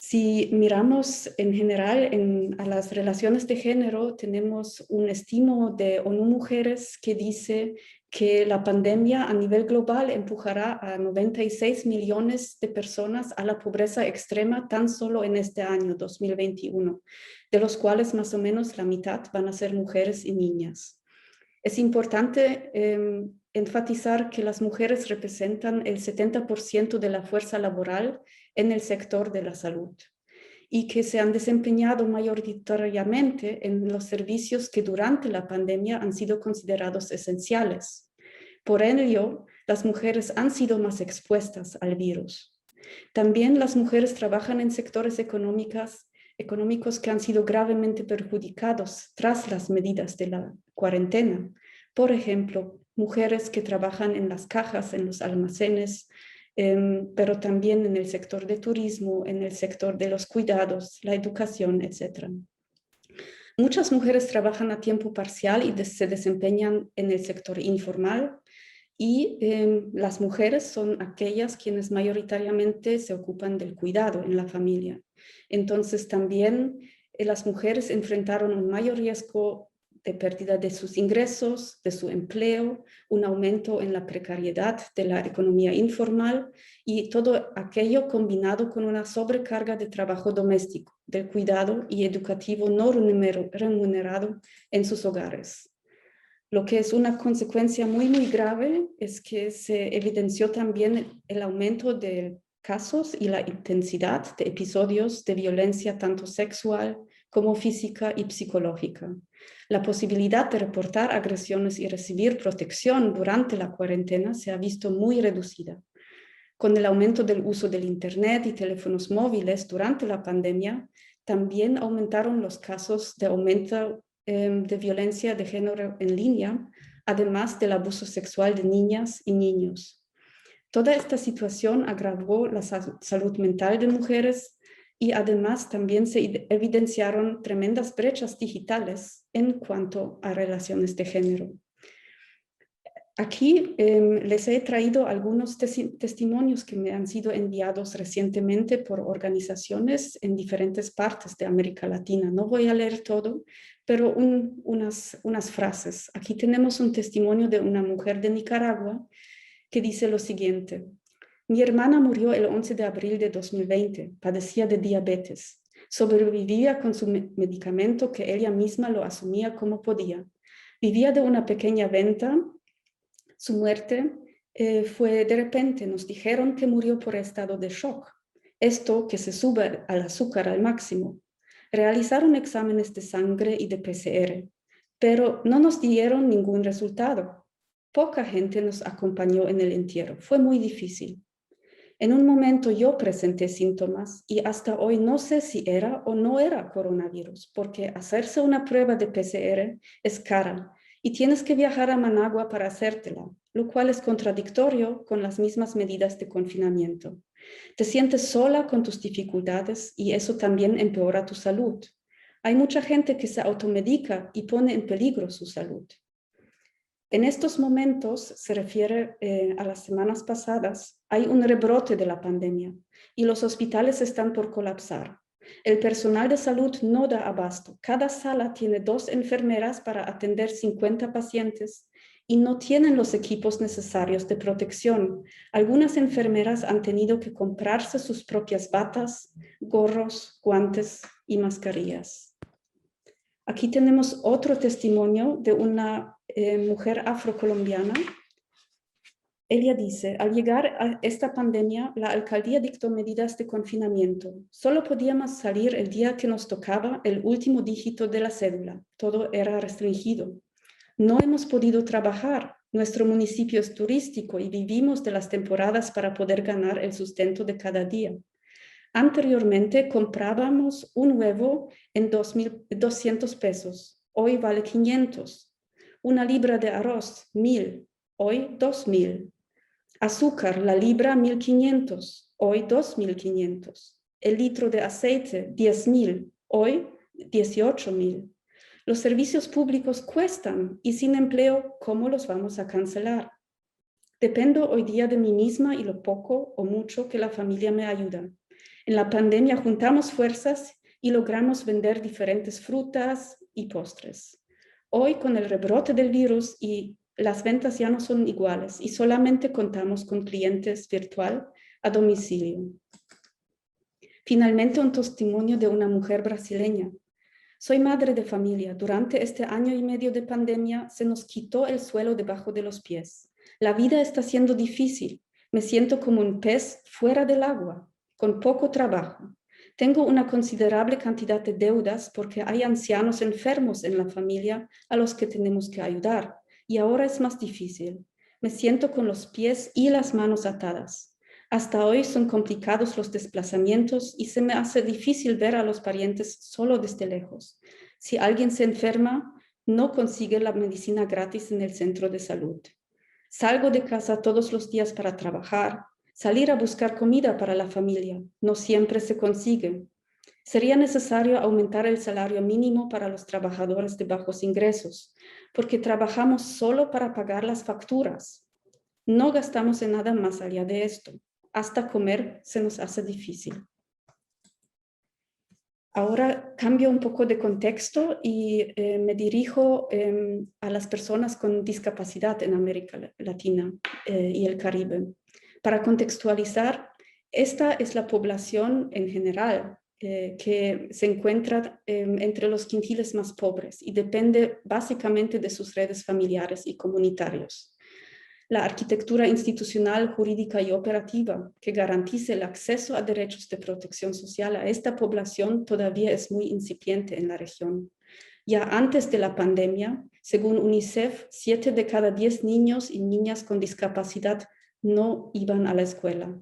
Si miramos en general a las relaciones de género, tenemos un estimo de ONU Mujeres que dice que la pandemia a nivel global empujará a 96 millones de personas a la pobreza extrema tan solo en este año 2021, de los cuales más o menos la mitad van a ser mujeres y niñas. Es importante enfatizar que las mujeres representan el 70% de la fuerza laboral en el sector de la salud y que se han desempeñado mayoritariamente en los servicios que durante la pandemia han sido considerados esenciales. Por ello, las mujeres han sido más expuestas al virus. También las mujeres trabajan en sectores económicos que han sido gravemente perjudicados tras las medidas de la cuarentena. Por ejemplo, mujeres que trabajan en las cajas, en los almacenes, pero también en el sector de turismo, en el sector de los cuidados, la educación, etc. Muchas mujeres trabajan a tiempo parcial y se desempeñan en el sector informal, y las mujeres son aquellas quienes mayoritariamente se ocupan del cuidado en la familia. Entonces también las mujeres enfrentaron un mayor riesgo de pérdida de sus ingresos, de su empleo, un aumento en la precariedad de la economía informal y todo aquello combinado con una sobrecarga de trabajo doméstico, del cuidado y educativo no remunerado en sus hogares. Lo que es una consecuencia muy grave es que se evidenció también el aumento de casos y la intensidad de episodios de violencia tanto sexual como física y psicológica. La posibilidad de reportar agresiones y recibir protección durante la cuarentena se ha visto muy reducida. Con el aumento del uso del Internet y teléfonos móviles durante la pandemia, también aumentaron los casos de aumento de violencia de género en línea, además del abuso sexual de niñas y niños. Toda esta situación agravó la salud mental de mujeres y además también se evidenciaron tremendas brechas digitales en cuanto a relaciones de género. Aquí les he traído algunos testimonios que me han sido enviados recientemente por organizaciones en diferentes partes de América Latina. No voy a leer todo, pero unas frases. Aquí tenemos un testimonio de una mujer de Nicaragua que dice lo siguiente: mi hermana murió el 11 de abril de 2020, padecía de diabetes. Sobrevivía con su medicamento que ella misma lo asumía como podía. Vivía de una pequeña venta. Su muerte fue de repente, nos dijeron que murió por estado de shock. Esto que se sube al azúcar al máximo. Realizaron exámenes de sangre y de PCR, pero no nos dieron ningún resultado. Poca gente nos acompañó en el entierro. Fue muy difícil. En un momento yo presenté síntomas y hasta hoy no sé si era o no era coronavirus, porque hacerse una prueba de PCR es cara y tienes que viajar a Managua para hacértela, lo cual es contradictorio con las mismas medidas de confinamiento. Te sientes sola con tus dificultades y eso también empeora tu salud. Hay mucha gente que se automedica y pone en peligro su salud. En estos momentos, se refiere a las semanas pasadas, hay un rebrote de la pandemia y los hospitales están por colapsar. El personal de salud no da abasto. Cada sala tiene 2 enfermeras para atender 50 pacientes y no tienen los equipos necesarios de protección. Algunas enfermeras han tenido que comprarse sus propias batas, gorros, guantes y mascarillas. Aquí tenemos otro testimonio de una mujer afrocolombiana. Ella dice: al llegar a esta pandemia, la alcaldía dictó medidas de confinamiento. Solo podíamos salir el día que nos tocaba el último dígito de la cédula. Todo era restringido. No hemos podido trabajar. Nuestro municipio es turístico y vivimos de las temporadas para poder ganar el sustento de cada día. Anteriormente comprábamos un huevo en 200 pesos. Hoy vale 500. Una libra de arroz, 1.000. Hoy 2.000. Azúcar, la libra 1.500, hoy 2.500. El litro de aceite 10.000, hoy 18.000. Los servicios públicos cuestan y sin empleo, ¿cómo los vamos a cancelar? Dependo hoy día de mí misma y lo poco o mucho que la familia me ayuda. En la pandemia juntamos fuerzas y logramos vender diferentes frutas y postres. Hoy, con el rebrote del virus, y las ventas ya no son iguales y solamente contamos con clientes virtual a domicilio. Finalmente, un testimonio de una mujer brasileña. Soy madre de familia. Durante este año y medio de pandemia se nos quitó el suelo debajo de los pies. La vida está siendo difícil. Me siento como un pez fuera del agua, con poco trabajo. Tengo una considerable cantidad de deudas porque hay ancianos enfermos en la familia a los que tenemos que ayudar. Y ahora es más difícil. Me siento con los pies y las manos atadas. Hasta hoy son complicados los desplazamientos y se me hace difícil ver a los parientes solo desde lejos. Si alguien se enferma, no consigue la medicina gratis en el centro de salud. Salgo de casa todos los días para trabajar, salir a buscar comida para la familia. No siempre se consigue. Sería necesario aumentar el salario mínimo para los trabajadores de bajos ingresos, porque trabajamos solo para pagar las facturas. No gastamos en nada más allá de esto. Hasta comer se nos hace difícil. Ahora cambio un poco de contexto y me dirijo a las personas con discapacidad en América Latina y el Caribe. Para contextualizar, esta es la población en general que se encuentra entre los quintiles más pobres y depende básicamente de sus redes familiares y comunitarios. La arquitectura institucional, jurídica y operativa que garantice el acceso a derechos de protección social a esta población todavía es muy incipiente en la región. Ya antes de la pandemia, según UNICEF, 7 de cada 10 niños y niñas con discapacidad no iban a la escuela.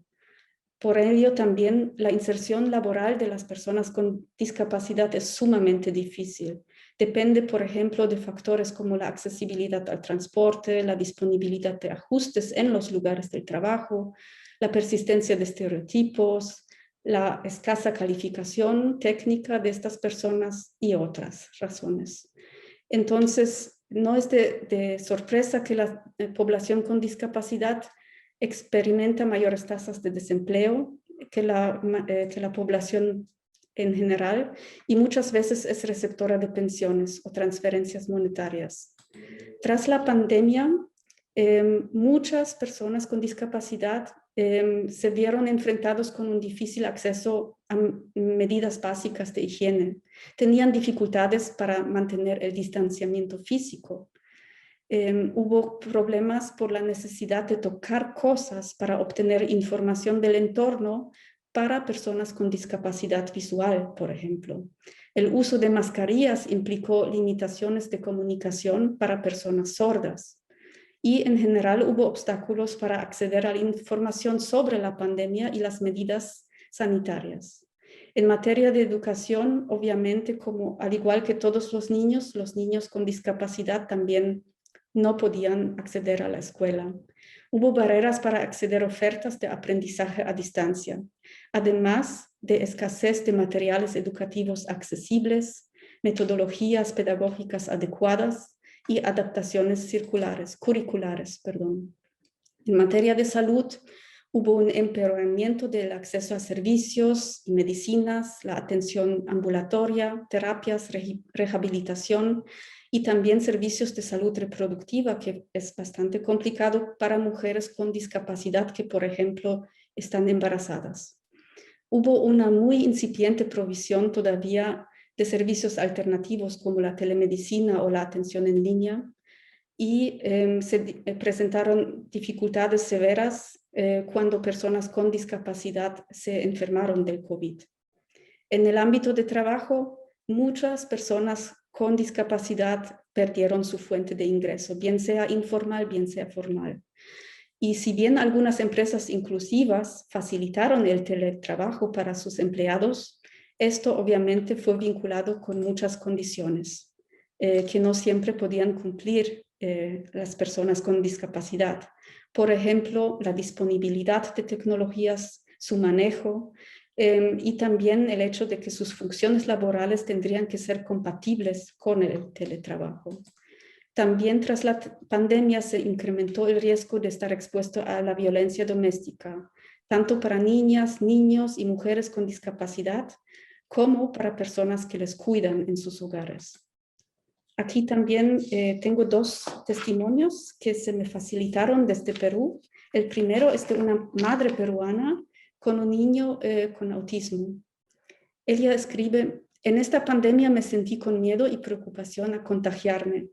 Por ello, también la inserción laboral de las personas con discapacidad es sumamente difícil. Depende, por ejemplo, de factores como la accesibilidad al transporte, la disponibilidad de ajustes en los lugares del trabajo, la persistencia de estereotipos, la escasa calificación técnica de estas personas y otras razones. Entonces, no es de sorpresa que la población con discapacidad experimenta mayores tasas de desempleo que la población en general y muchas veces es receptora de pensiones o transferencias monetarias. Tras la pandemia, muchas personas con discapacidad se vieron enfrentados con un difícil acceso a medidas básicas de higiene. Tenían dificultades para mantener el distanciamiento físico. Hubo problemas por la necesidad de tocar cosas para obtener información del entorno para personas con discapacidad visual, por ejemplo. El uso de mascarillas implicó limitaciones de comunicación para personas sordas. Y en general hubo obstáculos para acceder a la información sobre la pandemia y las medidas sanitarias. En materia de educación, obviamente, al igual que todos los niños con discapacidad también no podían acceder a la escuela. Hubo barreras para acceder a ofertas de aprendizaje a distancia, además de escasez de materiales educativos accesibles, metodologías pedagógicas adecuadas y adaptaciones curriculares. En materia de salud, hubo un empeoramiento del acceso a servicios y medicinas, la atención ambulatoria, terapias, rehabilitación y también servicios de salud reproductiva, que es bastante complicado para mujeres con discapacidad que, por ejemplo, están embarazadas. Hubo una muy incipiente provisión todavía de servicios alternativos como la telemedicina o la atención en línea y se presentaron dificultades severas cuando personas con discapacidad se enfermaron del COVID. En el ámbito de trabajo, muchas personas con discapacidad perdieron su fuente de ingreso, bien sea informal, bien sea formal. Y si bien algunas empresas inclusivas facilitaron el teletrabajo para sus empleados, esto obviamente fue vinculado con muchas condiciones que no siempre podían cumplir las personas con discapacidad. Por ejemplo, la disponibilidad de tecnologías, su manejo, y también el hecho de que sus funciones laborales tendrían que ser compatibles con el teletrabajo. También tras la pandemia se incrementó el riesgo de estar expuesto a la violencia doméstica, tanto para niñas, niños y mujeres con discapacidad, como para personas que les cuidan en sus hogares. Aquí también tengo dos testimonios que se me facilitaron desde Perú. El primero es de una madre peruana con un niño con autismo. Ella escribe: en esta pandemia me sentí con miedo y preocupación a contagiarme,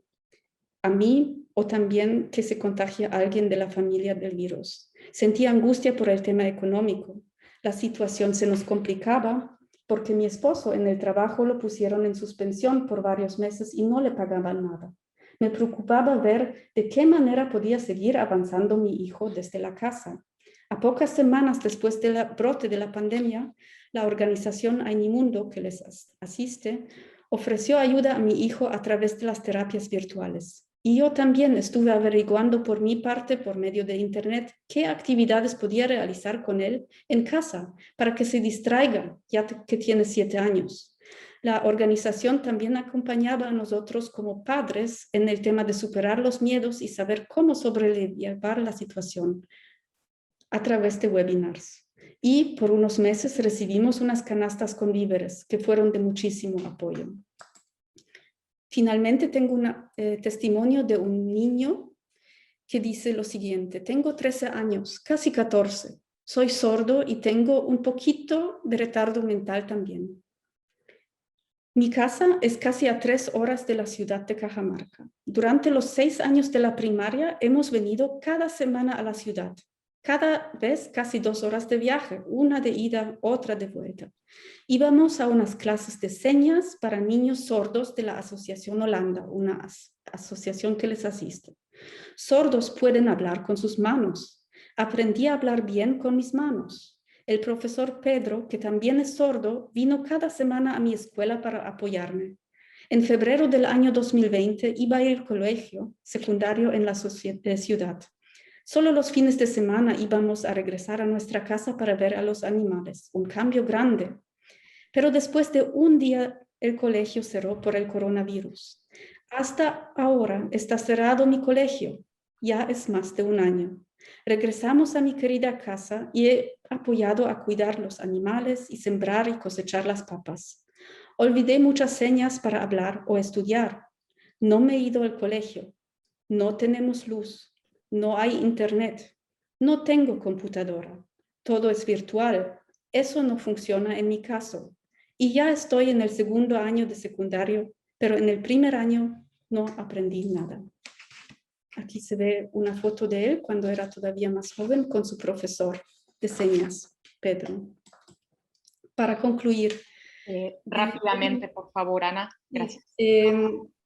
a mí o también que se contagie a alguien de la familia del virus. Sentí angustia por el tema económico. La situación se nos complicaba porque mi esposo en el trabajo lo pusieron en suspensión por varios meses y no le pagaban nada. Me preocupaba ver de qué manera podía seguir avanzando mi hijo desde la casa. A pocas semanas después del brote de la pandemia, la organización Ainimundo, que les asiste, ofreció ayuda a mi hijo a través de las terapias virtuales. Y yo también estuve averiguando por mi parte, por medio de internet, qué actividades podía realizar con él en casa para que se distraiga, ya que tiene 7 años. La organización también acompañaba a nosotros como padres en el tema de superar los miedos y saber cómo sobrellevar la situación a través de webinars. Y por unos meses recibimos unas canastas con víveres que fueron de muchísimo apoyo. Finalmente tengo un testimonio de un niño que dice lo siguiente: tengo 13 años, casi 14, soy sordo y tengo un poquito de retardo mental también. Mi casa es casi a 3 horas de la ciudad de Cajamarca. Durante los 6 años de la primaria hemos venido cada semana a la ciudad. Cada vez casi 2 horas de viaje, una de ida, otra de vuelta. Íbamos a unas clases de señas para niños sordos de la Asociación Holanda, una asociación que les asiste. Sordos pueden hablar con sus manos. Aprendí a hablar bien con mis manos. El profesor Pedro, que también es sordo, vino cada semana a mi escuela para apoyarme. En febrero del año 2020 iba a ir al colegio secundario en la ciudad. Solo los fines de semana íbamos a regresar a nuestra casa para ver a los animales. Un cambio grande. Pero después de un día el colegio cerró por el coronavirus. Hasta ahora está cerrado mi colegio. Ya es más de un año. Regresamos a mi querida casa y he apoyado a cuidar los animales y sembrar y cosechar las papas. Olvidé muchas señas para hablar o estudiar. No me he ido al colegio. No tenemos luz. No hay internet. No tengo computadora. Todo es virtual. Eso no funciona en mi caso. Y ya estoy en el segundo año de secundario, pero en el primer año no aprendí nada. Aquí se ve una foto de él cuando era todavía más joven con su profesor de señas, Pedro. Para concluir. Rápidamente, por favor, Ana. Gracias.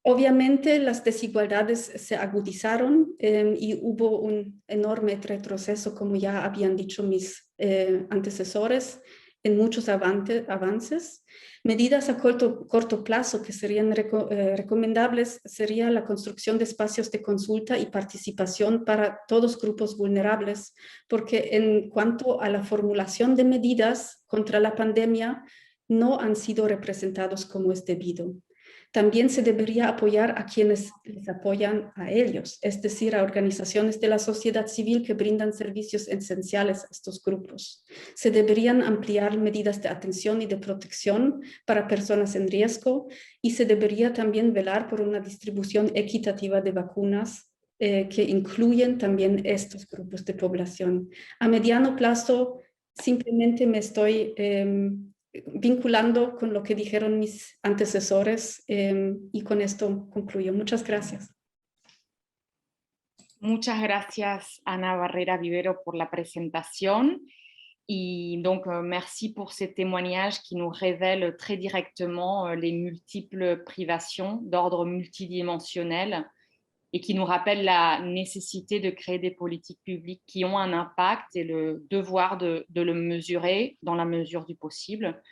Obviamente las desigualdades se agudizaron y hubo un enorme retroceso, como ya habían dicho mis antecesores, en muchos avances. Medidas a corto plazo que serían recomendables sería la construcción de espacios de consulta y participación para todos grupos vulnerables, porque en cuanto a la formulación de medidas contra la pandemia, no han sido representados como es debido. También se debería apoyar a quienes les apoyan a ellos, es decir, a organizaciones de la sociedad civil que brindan servicios esenciales a estos grupos. Se deberían ampliar medidas de atención y de protección para personas en riesgo y se debería también velar por una distribución equitativa de vacunas que incluyen también estos grupos de población. A mediano plazo, simplemente me estoy vinculando con lo que dijeron mis antecesores y con esto concluyo. Muchas gracias. Muchas gracias, Ana Barrera Vivero, por la presentación. Et donc, merci pour ces témoignages qui nous révèlent très directement les multiples privations d'ordre multidimensionnel et qui nous rappellent la nécessité de créer des politiques publiques qui ont un impact et le devoir de le mesurer dans la mesure du possible.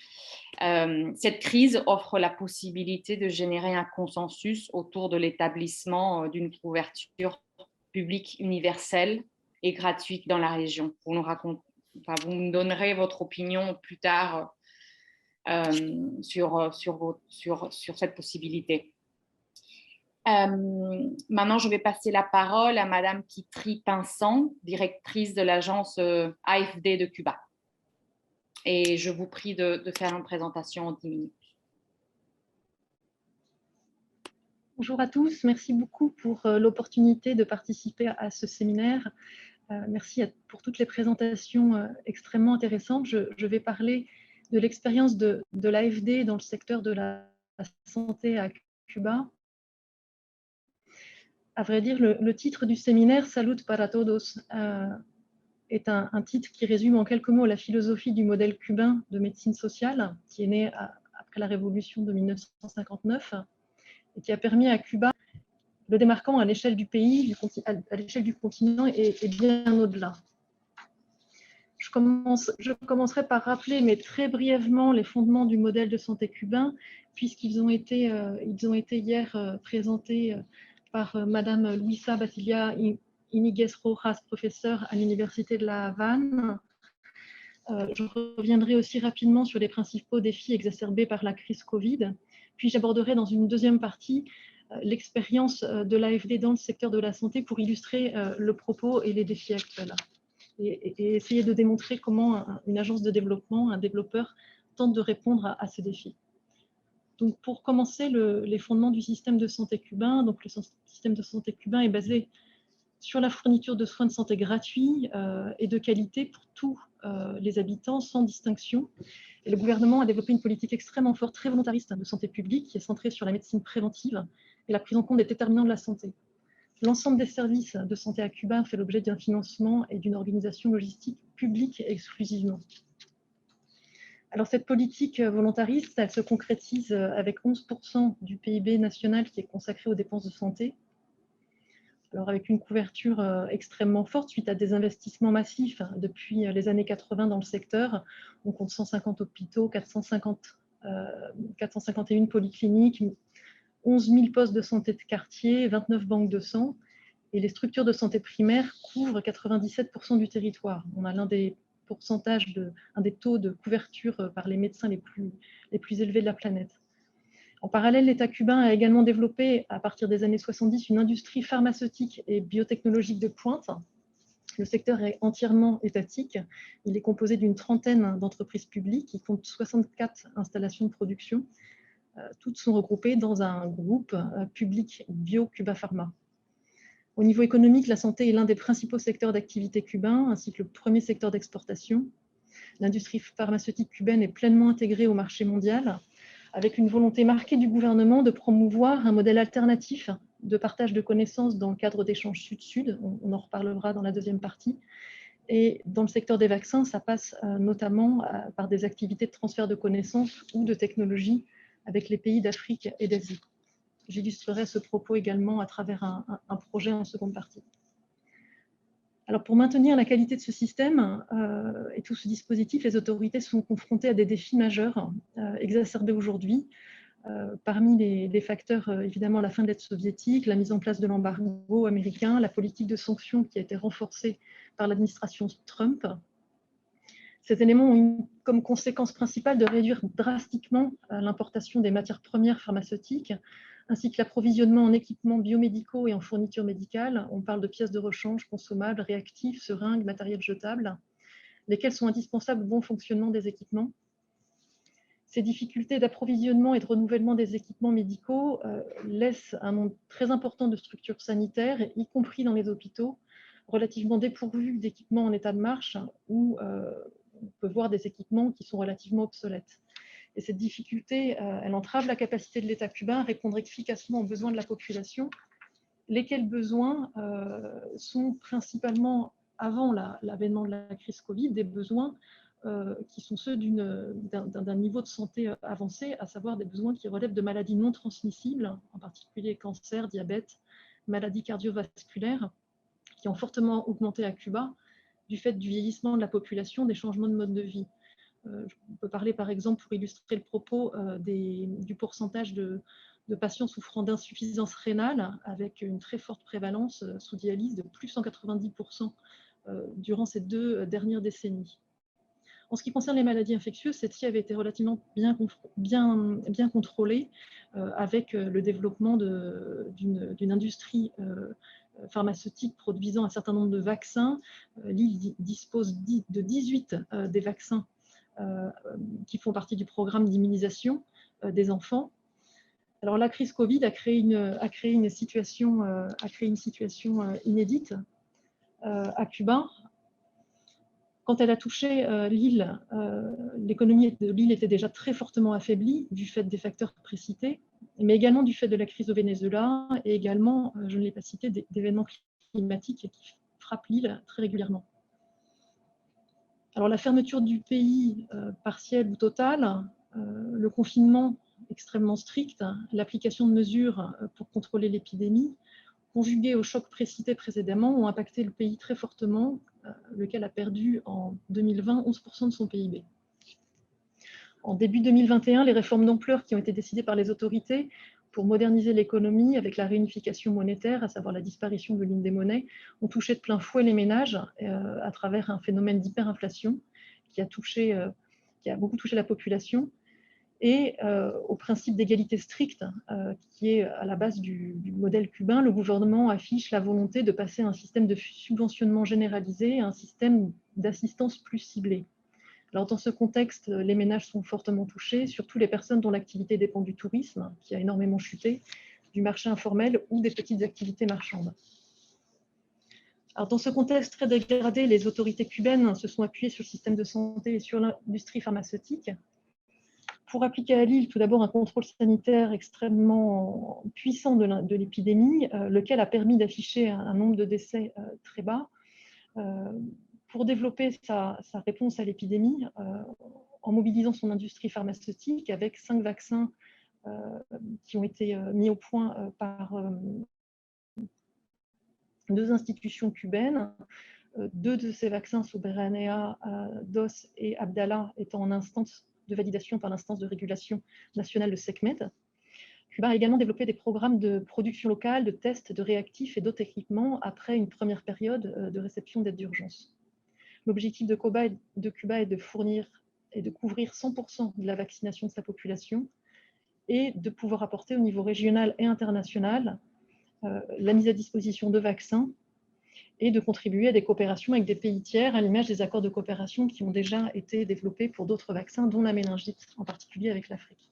Cette crise offre la possibilité de générer un consensus autour de l'établissement d'une couverture publique universelle et gratuite dans la région. Vous me donnerez votre opinion plus tard sur cette possibilité. Maintenant, je vais passer la parole à Madame Kitri Pinson, directrice de l'agence AFD de Cuba. Et je vous prie de faire une présentation en 10 minutes. Bonjour à tous, merci beaucoup pour l'opportunité de participer à ce séminaire. Merci pour toutes les présentations extrêmement intéressantes. Je vais parler de l'expérience de l'AFD dans le secteur de la santé à Cuba. À vrai dire, le titre du séminaire, Salud para Todos, est un titre qui résume en quelques mots la philosophie du modèle cubain de médecine sociale, qui est né après la révolution de 1959 et qui a permis à Cuba le démarquant à l'échelle du pays, à l'échelle du continent et bien au-delà. Je commencerai par rappeler, mais très brièvement, les fondements du modèle de santé cubain, puisqu'ils ont été hier présentés par Madame Luisa Batilia Iniguez Rojas, professeure à l'Université de La Havane. Je reviendrai aussi rapidement sur les principaux défis exacerbés par la crise Covid, puis j'aborderai dans une deuxième partie l'expérience de l'AFD dans le secteur de la santé pour illustrer le propos et les défis actuels. Et essayer de démontrer comment une agence de développement, un développeur, tente de répondre à ces défis. Donc, pour commencer, les fondements du système de santé cubain. Donc, le système de santé cubain est basé sur la fourniture de soins de santé gratuits et de qualité pour tous les habitants, sans distinction. Et le gouvernement a développé une politique extrêmement forte, très volontariste de santé publique, qui est centrée sur la médecine préventive et la prise en compte des déterminants de la santé. L'ensemble des services de santé à Cuba fait l'objet d'un financement et d'une organisation logistique publique exclusivement. Alors cette politique volontariste, elle se concrétise avec 11% du PIB national qui est consacré aux dépenses de santé. Alors avec une couverture extrêmement forte suite à des investissements massifs depuis les années 80 dans le secteur. On compte 150 hôpitaux, 451 polycliniques, 11 000 postes de santé de quartier, 29 banques de sang, et les structures de santé primaire couvrent 97% du territoire. On a l'un des taux de couverture par les médecins les plus élevés de la planète. En parallèle, l'État cubain a également développé, à partir des années 70, une industrie pharmaceutique et biotechnologique de pointe. Le secteur est entièrement étatique. Il est composé d'une trentaine d'entreprises publiques qui comptent 64 installations de production. Toutes sont regroupées dans un groupe public Bio-Cuba Pharma. Au niveau économique, la santé est l'un des principaux secteurs d'activité cubain, ainsi que le premier secteur d'exportation. L'industrie pharmaceutique cubaine est pleinement intégrée au marché mondial, avec une volonté marquée du gouvernement de promouvoir un modèle alternatif de partage de connaissances dans le cadre d'échanges sud-sud. On en reparlera dans la deuxième partie. Et dans le secteur des vaccins, ça passe notamment par des activités de transfert de connaissances ou de technologies avec les pays d'Afrique et d'Asie. J'illustrerai ce propos également à travers un projet en seconde partie. Alors, pour maintenir la qualité de ce système et tout ce dispositif, les autorités sont confrontées à des défis majeurs exacerbés aujourd'hui. Parmi les facteurs, évidemment, la fin de l'aide soviétique, la mise en place de l'embargo américain, la politique de sanctions qui a été renforcée par l'administration Trump. Ces éléments ont eu comme conséquence principale de réduire drastiquement l'importation des matières premières pharmaceutiques, ainsi que l'approvisionnement en équipements biomédicaux et en fournitures médicales. On parle de pièces de rechange consommables, réactifs, seringues, matériel jetable, lesquels sont indispensables au bon fonctionnement des équipements. Ces difficultés d'approvisionnement et de renouvellement des équipements médicaux laissent un nombre très important de structures sanitaires, y compris dans les hôpitaux, relativement dépourvues d'équipements en état de marche, où on peut voir des équipements qui sont relativement obsolètes. Et cette difficulté, elle entrave la capacité de l'État cubain à répondre efficacement aux besoins de la population, lesquels besoins sont principalement, avant l'avènement de la crise Covid, des besoins qui sont ceux d'un niveau de santé avancé, à savoir des besoins qui relèvent de maladies non transmissibles, en particulier cancer, diabète, maladies cardiovasculaires, qui ont fortement augmenté à Cuba du fait du vieillissement de la population, des changements de mode de vie. On peut parler par exemple, pour illustrer le propos, du pourcentage de patients souffrant d'insuffisance rénale, avec une très forte prévalence sous dialyse de plus de 190% durant ces 2 dernières décennies. En ce qui concerne les maladies infectieuses, celle-ci avait été relativement bien contrôlée avec le développement d'une industrie pharmaceutique produisant un certain nombre de vaccins. L'île dispose de 18 des vaccins qui font partie du programme d'immunisation des enfants. Alors la crise Covid a créé une situation inédite à Cuba. Quand elle a touché l'île, l'économie de l'île était déjà très fortement affaiblie du fait des facteurs précités, mais également du fait de la crise au Venezuela et également, je ne l'ai pas cité, d'événements climatiques qui frappent l'île très régulièrement. Alors la fermeture du pays partielle ou totale, le confinement extrêmement strict, l'application de mesures pour contrôler l'épidémie, conjuguées aux chocs précités précédemment, ont impacté le pays très fortement, lequel a perdu en 2020 11% de son PIB. En début 2021, les réformes d'ampleur qui ont été décidées par les autorités pour moderniser l'économie avec la réunification monétaire, à savoir la disparition de l'une des monnaies, ont touché de plein fouet les ménages à travers un phénomène d'hyperinflation qui a beaucoup touché la population, et au principe d'égalité stricte qui est à la base du modèle cubain. Le gouvernement affiche la volonté de passer à un système de subventionnement généralisé, à un système d'assistance plus ciblé. Alors dans ce contexte, les ménages sont fortement touchés, surtout les personnes dont l'activité dépend du tourisme, qui a énormément chuté, du marché informel ou des petites activités marchandes. Alors dans ce contexte très dégradé, les autorités cubaines se sont appuyées sur le système de santé et sur l'industrie pharmaceutique pour appliquer à l'île tout d'abord un contrôle sanitaire extrêmement puissant de l'épidémie, lequel a permis d'afficher un nombre de décès très bas, pour développer sa réponse à l'épidémie en mobilisant son industrie pharmaceutique avec 5 vaccins qui ont été mis au point par 2 institutions cubaines. 2 de ces vaccins, Soberanea, DOS et Abdallah, étant en instance de validation par l'instance de régulation nationale de SECMED. Cuba a également développé des programmes de production locale, de tests de réactifs et d'autres équipements après une première période de réception d'aide d'urgence. L'objectif de Cuba est de fournir et de couvrir 100% de la vaccination de sa population et de pouvoir apporter au niveau régional et international la mise à disposition de vaccins et de contribuer à des coopérations avec des pays tiers, à l'image des accords de coopération qui ont déjà été développés pour d'autres vaccins, dont la méningite, en particulier avec l'Afrique.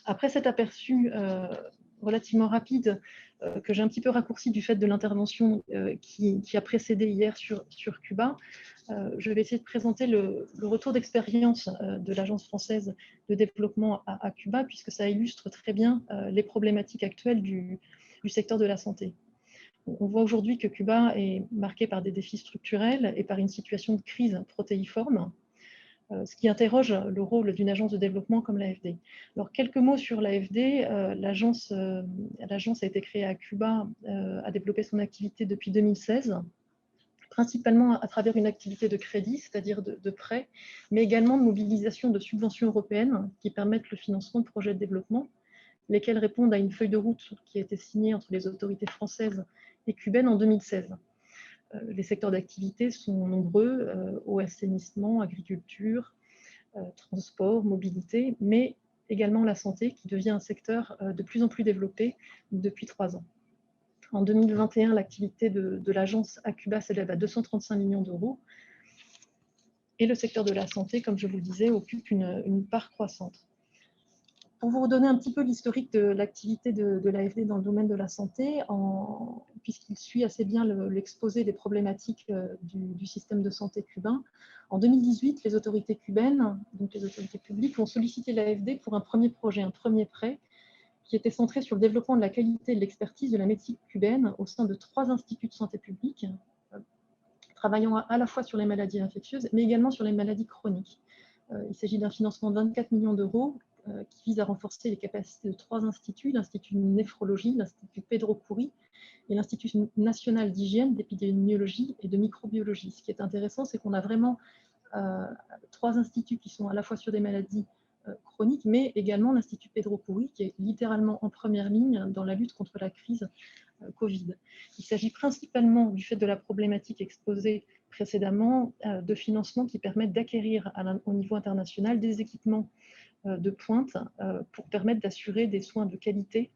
Après cet aperçu relativement rapide, que j'ai un petit peu raccourci du fait de l'intervention qui a précédé hier sur Cuba, je vais essayer de présenter le retour d'expérience de l'Agence française de développement à Cuba, puisque ça illustre très bien les problématiques actuelles du secteur de la santé. On voit aujourd'hui que Cuba est marqué par des défis structurels et par une situation de crise protéiforme, ce qui interroge le rôle d'une agence de développement comme l'AFD. Alors, quelques mots sur l'AFD. L'agence a été créée à Cuba, a développé son activité depuis 2016, principalement à travers une activité de crédit, c'est-à-dire de prêt, mais également de mobilisation de subventions européennes qui permettent le financement de projets de développement, lesquels répondent à une feuille de route qui a été signée entre les autorités françaises et cubaines en 2016. Les secteurs d'activité sont nombreux, eau, assainissement, agriculture, transport, mobilité, mais également la santé qui devient un secteur de plus en plus développé depuis 3 ans. En 2021, l'activité de l'agence à Cuba s'élève à 235 millions d'euros et le secteur de la santé, comme je vous le disais, occupe une part croissante. Pour vous redonner un petit peu l'historique de l'activité de l'AFD dans le domaine de la santé, puisqu'il suit assez bien l'exposé des problématiques du système de santé cubain, en 2018, les autorités cubaines, donc les autorités publiques, ont sollicité l'AFD pour un premier projet, un premier prêt, qui était centré sur le développement de la qualité et de l'expertise de la médecine cubaine au sein de 3 instituts de santé publique, travaillant à la fois sur les maladies infectieuses, mais également sur les maladies chroniques. Il s'agit d'un financement de 24 millions d'euros qui vise à renforcer les capacités de 3 instituts, l'Institut de néphrologie, l'Institut Pedro Curie et l'Institut national d'hygiène, d'épidémiologie et de microbiologie. Ce qui est intéressant, c'est qu'on a vraiment 3 instituts qui sont à la fois sur des maladies chroniques, mais également l'Institut Pedro Curie, qui est littéralement en première ligne dans la lutte contre la crise Covid. Il s'agit principalement, du fait de la problématique exposée précédemment, de financement qui permettent d'acquérir au niveau international des équipements de pointe pour permettre d'assurer des soins de qualité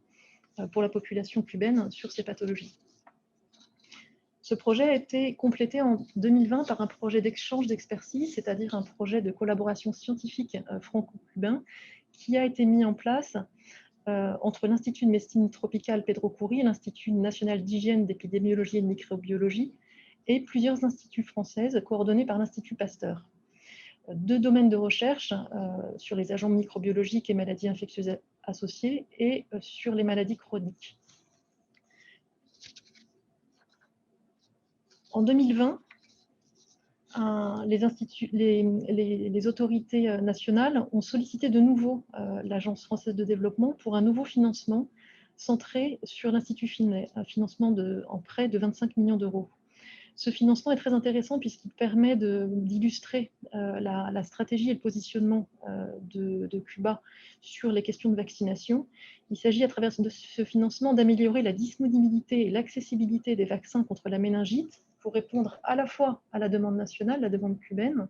pour la population cubaine sur ces pathologies. Ce projet a été complété en 2020 par un projet d'échange d'expertise, c'est-à-dire un projet de collaboration scientifique franco-cubain qui a été mis en place entre l'Institut de médecine tropicale Pedro Coury, l'Institut national d'hygiène, d'épidémiologie et de microbiologie et plusieurs instituts françaises coordonnés par l'Institut Pasteur. 2 domaines de recherche sur les agents microbiologiques et maladies infectieuses associées et sur les maladies chroniques. En 2020, les autorités nationales ont sollicité de nouveau l'Agence française de développement pour un nouveau financement centré sur l'Institut Finet, un financement en prêt de 25 millions d'euros. Ce financement est très intéressant puisqu'il permet d'illustrer la stratégie et le positionnement de Cuba sur les questions de vaccination. Il s'agit à travers ce financement d'améliorer la disponibilité et l'accessibilité des vaccins contre la méningite pour répondre à la fois à la demande nationale, la demande cubaine,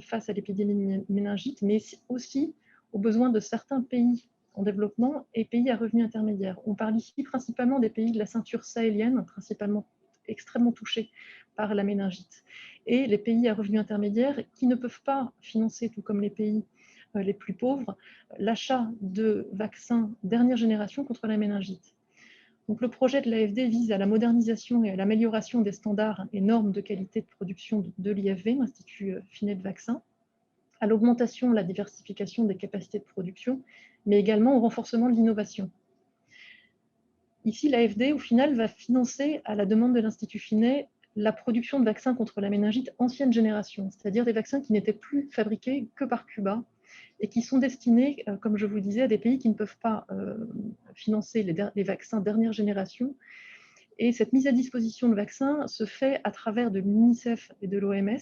face à l'épidémie de méningite, mais aussi aux besoins de certains pays en développement et pays à revenus intermédiaires. On parle ici principalement des pays de la ceinture sahélienne, principalement extrêmement touchés par la méningite, et les pays à revenus intermédiaires qui ne peuvent pas financer, tout comme les pays les plus pauvres, l'achat de vaccins dernière génération contre la méningite. Donc, le projet de l'AFD vise à la modernisation et à l'amélioration des standards et normes de qualité de production de l'IFV, l'Institut Finet de vaccins, à l'augmentation, la diversification des capacités de production, mais également au renforcement de l'innovation. Ici, l'AFD, au final, va financer, à la demande de l'Institut Finet, la production de vaccins contre la méningite ancienne génération, c'est-à-dire des vaccins qui n'étaient plus fabriqués que par Cuba et qui sont destinés, comme je vous le disais, à des pays qui ne peuvent pas financer les vaccins dernière génération. Et cette mise à disposition de vaccins se fait à travers de l'UNICEF et de l'OMS,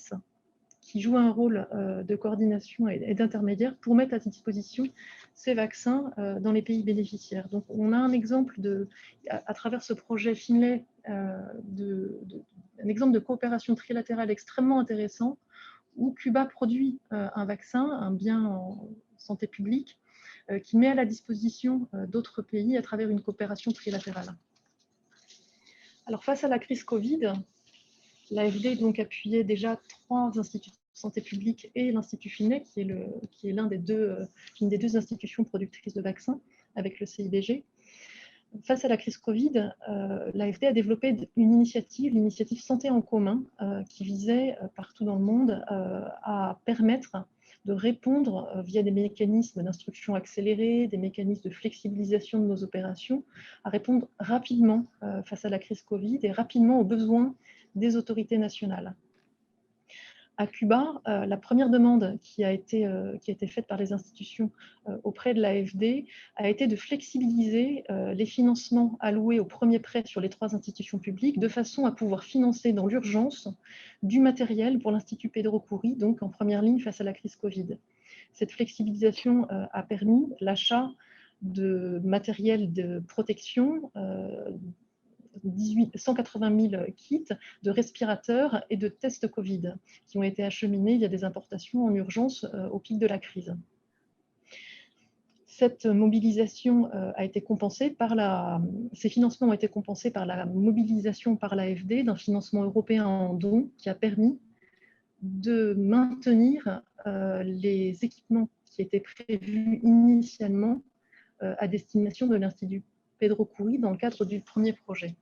qui jouent un rôle de coordination et d'intermédiaire pour mettre à disposition ces vaccins dans les pays bénéficiaires. Donc, on a un exemple à travers ce projet Finlay, un exemple de coopération trilatérale extrêmement intéressant, où Cuba produit un vaccin, un bien en santé publique, qui met à la disposition d'autres pays à travers une coopération trilatérale. Alors, face à la crise Covid, l'AFD donc appuyait déjà 3 instituts de santé publique et l'Institut Finet, qui est l'une des deux institutions productrices de vaccins avec le CIBG. Face à la crise Covid, l'AFD a développé l'initiative Santé en commun, qui visait partout dans le monde à permettre de répondre via des mécanismes d'instruction accélérée, des mécanismes de flexibilisation de nos opérations, à répondre rapidement face à la crise Covid et rapidement aux besoins des autorités nationales. À Cuba, la première demande qui a été faite par les institutions auprès de l'AFD a été de flexibiliser les financements alloués au premier prêt sur les 3 institutions publiques de façon à pouvoir financer dans l'urgence du matériel pour l'Institut Pedro Coury, donc en première ligne face à la crise Covid. Cette flexibilisation a permis l'achat de matériel de protection, 180 000 kits de respirateurs et de tests Covid qui ont été acheminés via des importations en urgence au pic de la crise. Cette mobilisation a été compensée par ces financements ont été compensés par la mobilisation par l'AFD d'un financement européen en dons qui a permis de maintenir les équipements qui étaient prévus initialement à destination de l'Institut Pedro Coury dans le cadre du premier projet.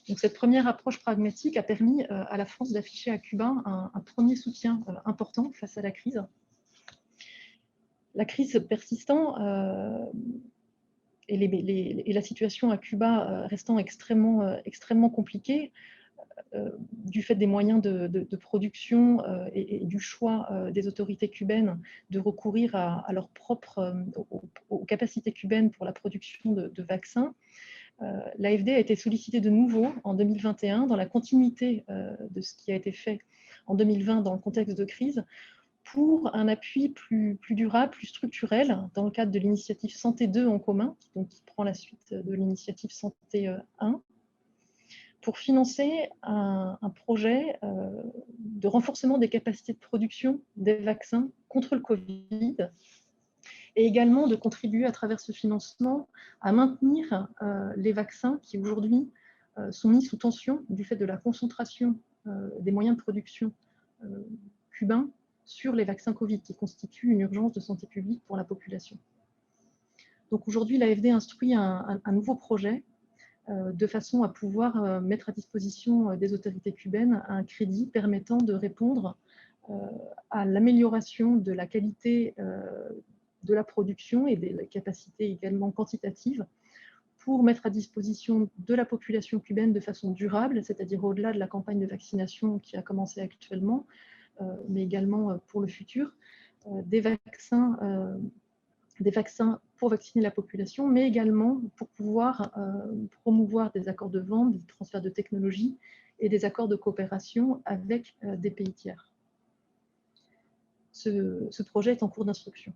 Donc, cette première approche pragmatique a permis à la France d'afficher à Cuba un premier soutien important face à la crise. La crise persistant et la situation à Cuba restant extrêmement compliquée, du fait des moyens de production et du choix des autorités cubaines de recourir à leur aux capacités cubaines pour la production de vaccins, l'AFD a été sollicitée de nouveau en 2021 dans la continuité de ce qui a été fait en 2020 dans le contexte de crise pour un appui plus durable, plus structurel dans le cadre de l'initiative Santé 2 en commun, donc qui prend la suite de l'initiative Santé 1, pour financer un projet de renforcement des capacités de production des vaccins contre le Covid et également de contribuer à travers ce financement à maintenir les vaccins qui aujourd'hui sont mis sous tension du fait de la concentration des moyens de production cubains sur les vaccins Covid, qui constituent une urgence de santé publique pour la population. Donc aujourd'hui, l'AFD instruit un nouveau projet de façon à pouvoir mettre à disposition des autorités cubaines un crédit permettant de répondre à l'amélioration de la qualité de la production et des capacités également quantitatives pour mettre à disposition de la population cubaine de façon durable, c'est-à-dire au-delà de la campagne de vaccination qui a commencé actuellement, mais également pour le futur, des vaccins pour vacciner la population, mais également pour pouvoir promouvoir des accords de vente, des transferts de technologies et des accords de coopération avec des pays tiers. Ce projet est en cours d'instruction.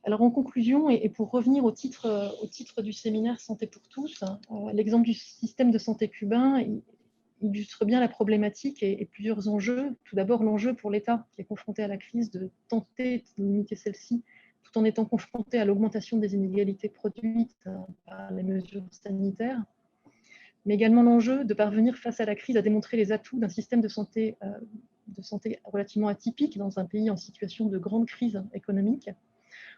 Alors en conclusion, et pour revenir au titre du séminaire Santé pour tous, l'exemple du système de santé cubain illustre bien la problématique et plusieurs enjeux. Tout d'abord, l'enjeu pour l'État qui est confronté à la crise de tenter de limiter celle-ci tout en étant confronté à l'augmentation des inégalités produites par les mesures sanitaires, mais également l'enjeu de parvenir face à la crise à démontrer les atouts d'un système de santé relativement atypique dans un pays en situation de grande crise économique,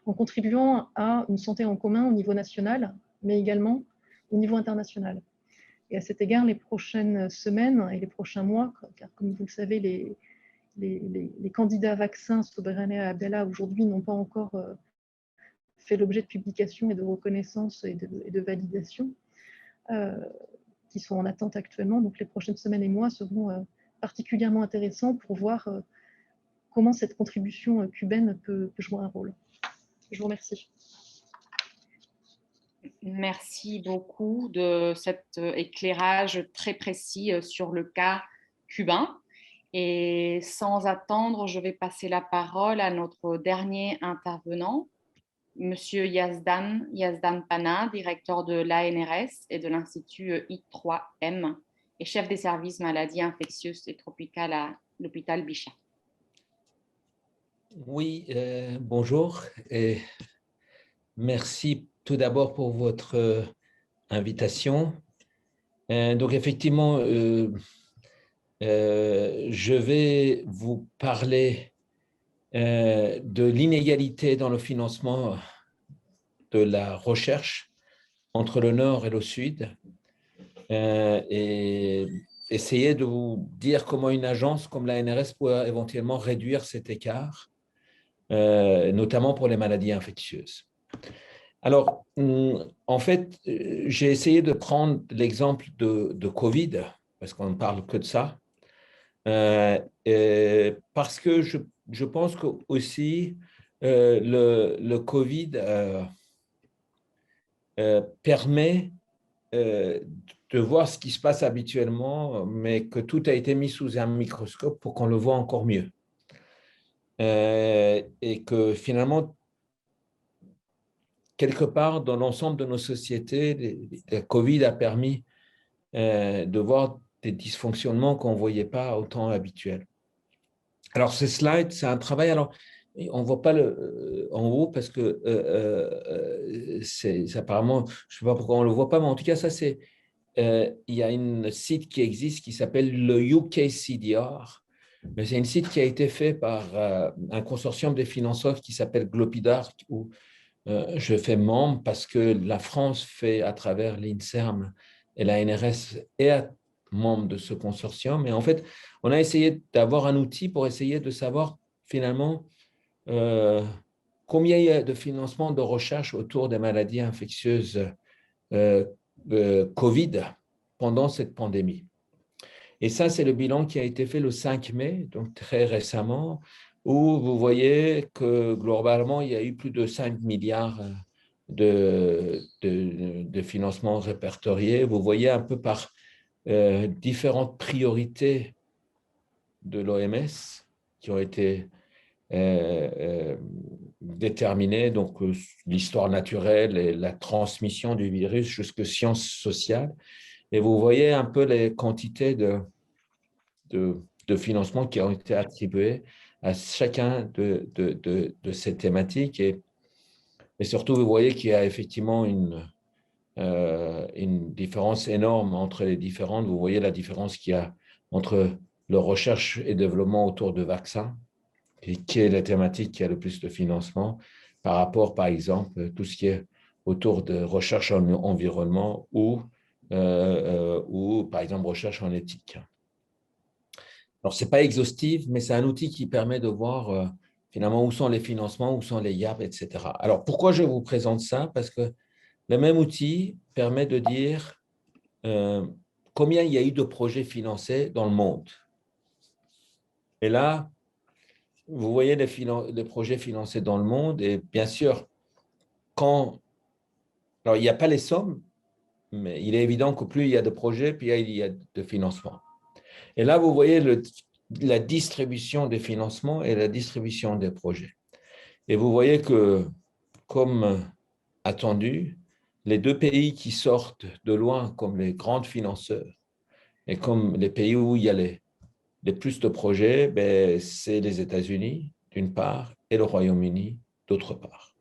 en contribuant à une santé en commun au niveau national, mais également au niveau international. Et à cet égard, les prochaines semaines et les prochains mois, car comme vous le savez, les candidats vaccins Soberane et Abdallah aujourd'hui n'ont pas encore fait l'objet de publications et de reconnaissance et de validation, qui sont en attente actuellement. Donc les prochaines semaines et mois seront particulièrement intéressants pour voir comment cette contribution cubaine peut jouer un rôle. Je vous remercie. Merci beaucoup de cet éclairage très précis sur le cas cubain. Et sans attendre, je vais passer la parole à notre dernier intervenant, Monsieur Yazdan Pana, directeur de l'ANRS et de l'Institut I3M et chef des services maladies infectieuses et tropicales à l'hôpital Bichat. Oui, bonjour et merci tout d'abord pour votre invitation. Donc effectivement, je vais vous parler de l'inégalité dans le financement de la recherche entre le Nord et le Sud et essayer de vous dire comment une agence comme l'ANRS peut éventuellement réduire cet écart, notamment pour les maladies infectieuses. Alors, en fait, j'ai essayé de prendre l'exemple de Covid, parce qu'on ne parle que de ça, parce que je pense que aussi le Covid permet de voir ce qui se passe habituellement, mais que tout a été mis sous un microscope pour qu'on le voit encore mieux. Et que finalement, quelque part dans l'ensemble de nos sociétés, la Covid a permis de voir des dysfonctionnements qu'on ne voyait pas au temps habituel. Alors, ce slide, c'est un travail. Alors, on ne voit pas en haut parce que c'est apparemment, je ne sais pas pourquoi on ne le voit pas, mais en tout cas, ça, c'est. Il y a un site qui existe qui s'appelle le UKCDR. C'est un site qui a été fait par un consortium de financeurs qui s'appelle Glopidar, où je fais membre parce que la France fait à travers l'INSERM et la NRS est membre de ce consortium. Et en fait, on a essayé d'avoir un outil pour essayer de savoir finalement combien il y a de financement de recherche autour des maladies infectieuses Covid pendant cette pandémie. Et ça, c'est le bilan qui a été fait le 5 mai, donc très récemment, où vous voyez que globalement, il y a eu plus de 5 milliards de financements répertoriés. Vous voyez un peu par différentes priorités de l'OMS qui ont été déterminées, donc l'histoire naturelle et la transmission du virus jusqu'aux sciences sociales. Et vous voyez un peu les quantités de financement qui ont été attribuées à chacun de ces thématiques. Et surtout, vous voyez qu'il y a effectivement une différence énorme entre les différentes. Vous voyez la différence qu'il y a entre la recherche et développement autour de vaccins, et qui est la thématique qui a le plus de financement, par rapport, par exemple, tout ce qui est autour de recherche en environnement ou, par exemple, recherche en éthique. Alors, ce n'est pas exhaustif, mais c'est un outil qui permet de voir finalement où sont les financements, où sont les gaps, etc. Alors, pourquoi je vous présente ça? Parce que le même outil permet de dire combien il y a eu de projets financés dans le monde. Et là, vous voyez les projets financés dans le monde, et bien sûr, alors il n'y a pas les sommes, mais il est évident que plus il y a de projets, plus il y a de financement. Et là, vous voyez la distribution des financements et la distribution des projets. Et vous voyez que, comme attendu, les deux pays qui sortent de loin comme les grands financeurs et comme les pays où il y a les plus de projets, ben, c'est les États-Unis, d'une part, et le Royaume-Uni, d'autre part,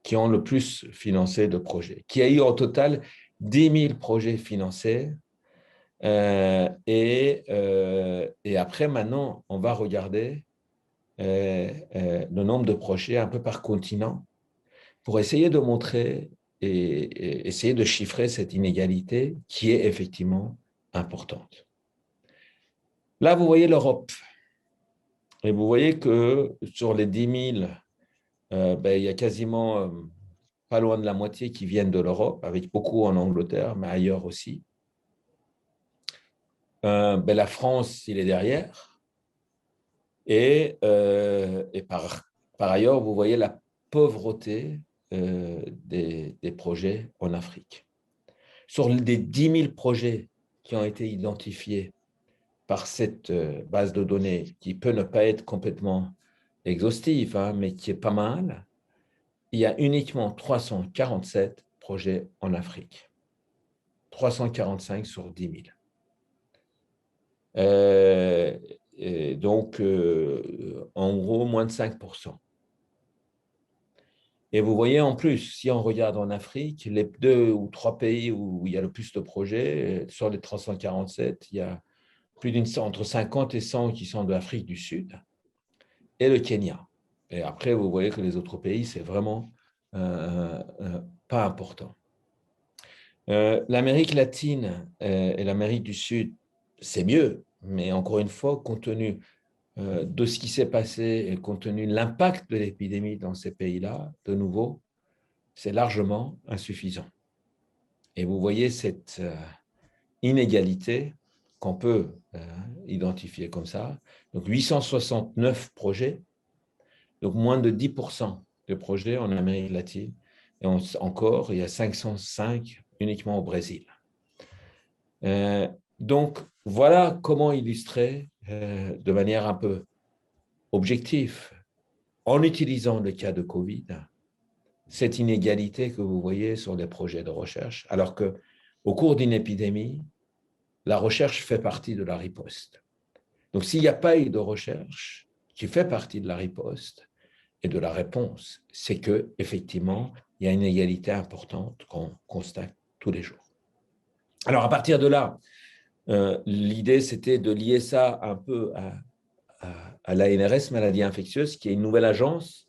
qui ont le plus financé de projets, qui a eu au total 10 000 projets financés. Et après, maintenant, on va regarder le nombre de projets un peu par continent pour essayer de montrer et essayer de chiffrer cette inégalité qui est effectivement importante. Là, vous voyez l'Europe. Et vous voyez que sur les 10 000, ben, il y a quasiment pas loin de la moitié qui viennent de l'Europe, avec beaucoup en Angleterre, mais ailleurs aussi. Ben, la France, il est derrière. Et par ailleurs, vous voyez la pauvreté des projets en Afrique. Sur les 10 000 projets qui ont été identifiés par cette base de données, qui peut ne pas être complètement exhaustive, hein, mais qui est pas mal, il y a uniquement 347 projets en Afrique. 345 sur 10 000. Et donc, en gros, moins de 5%. Et vous voyez, en plus, si on regarde en Afrique, les 2 ou 3 pays où il y a le plus de projets, sur les 347, il y a plus entre 50 et 100 qui sont de l'Afrique du Sud et le Kenya. Et après, vous voyez que les autres pays, c'est vraiment pas important. L'Amérique latine et l'Amérique du Sud, c'est mieux, mais encore une fois, compte tenu de ce qui s'est passé et compte tenu de l'impact de l'épidémie dans ces pays-là, de nouveau, c'est largement insuffisant. Et vous voyez cette inégalité qu'on peut identifier comme ça. Donc, 869 projets, donc moins de 10% de projets en Amérique latine. Et encore, il y a 505 uniquement au Brésil. Donc, voilà comment illustrer de manière un peu objective, en utilisant le cas de Covid, cette inégalité que vous voyez sur les projets de recherche, alors qu'au cours d'une épidémie, la recherche fait partie de la riposte. Donc, s'il n'y a pas eu de recherche qui fait partie de la riposte et de la réponse, c'est qu'effectivement, il y a une inégalité importante qu'on constate tous les jours. Alors, à partir de là, l'idée, c'était de lier ça un peu à l'ANRS, maladie infectieuse, qui est une nouvelle agence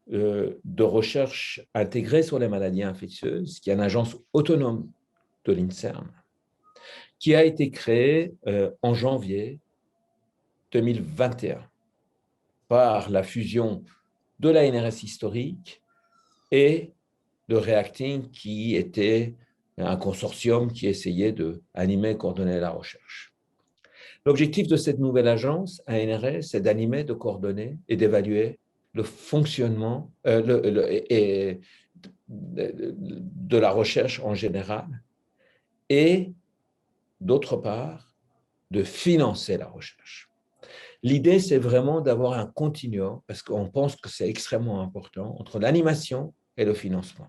de recherche intégrée sur les maladies infectieuses, qui est une agence autonome de l'INSERM, qui a été créée en janvier 2021 par la fusion de l'ANRS historique et de Reacting, qui était un consortium qui essayait d'animer et coordonner la recherche. L'objectif de cette nouvelle agence, ANRS, c'est d'animer, de coordonner et d'évaluer le fonctionnement de la recherche en général et, d'autre part, de financer la recherche. L'idée, c'est vraiment d'avoir un continuum, parce qu'on pense que c'est extrêmement important, entre l'animation et le financement.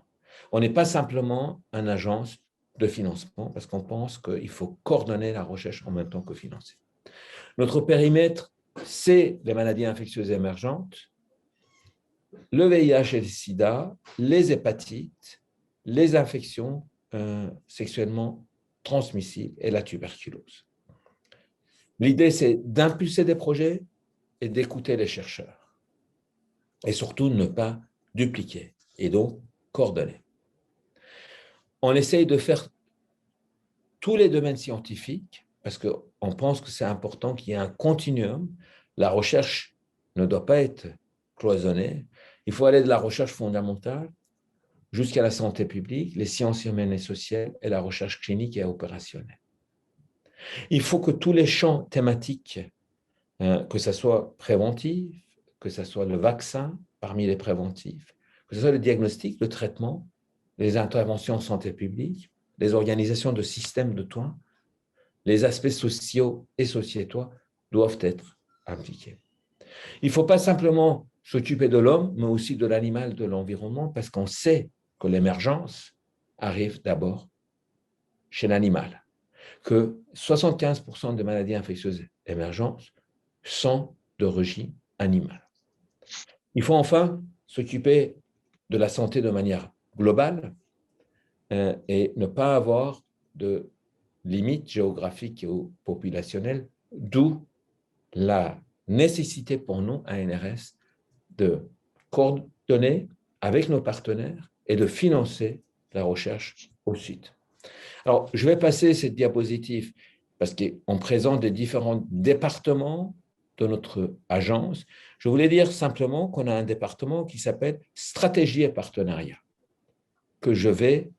On n'est pas simplement une agence de financement parce qu'on pense qu'il faut coordonner la recherche en même temps que financer. Notre périmètre, c'est les maladies infectieuses émergentes, le VIH et le sida, les hépatites, les infections sexuellement transmissibles et la tuberculose. L'idée, c'est d'impulser des projets et d'écouter les chercheurs. Et surtout, ne pas dupliquer et donc coordonner. On essaye de faire tous les domaines scientifiques parce qu'on pense que c'est important qu'il y ait un continuum. La recherche ne doit pas être cloisonnée. Il faut aller de la recherche fondamentale jusqu'à la santé publique, les sciences humaines et sociales et la recherche clinique et opérationnelle. Il faut que tous les champs thématiques, que ce soit préventif, que ce soit le vaccin parmi les préventifs, que ce soit le diagnostic, le traitement, les interventions en santé publique, les organisations de systèmes de soins, les aspects sociaux et sociétaux doivent être impliqués. Il ne faut pas simplement s'occuper de l'homme, mais aussi de l'animal, de l'environnement, parce qu'on sait que l'émergence arrive d'abord chez l'animal, que 75% des maladies infectieuses émergentes sont d'origine animale. Il faut enfin s'occuper de la santé de manière globale et ne pas avoir de limites géographiques ou populationnelles, d'où la nécessité pour nous, à NRS, de coordonner avec nos partenaires et de financer la recherche au site. Alors, je vais passer cette diapositive parce qu'on présente les différents départements de notre agence. Je voulais dire simplement qu'on a un département qui s'appelle Stratégie et Partenariat, que je vais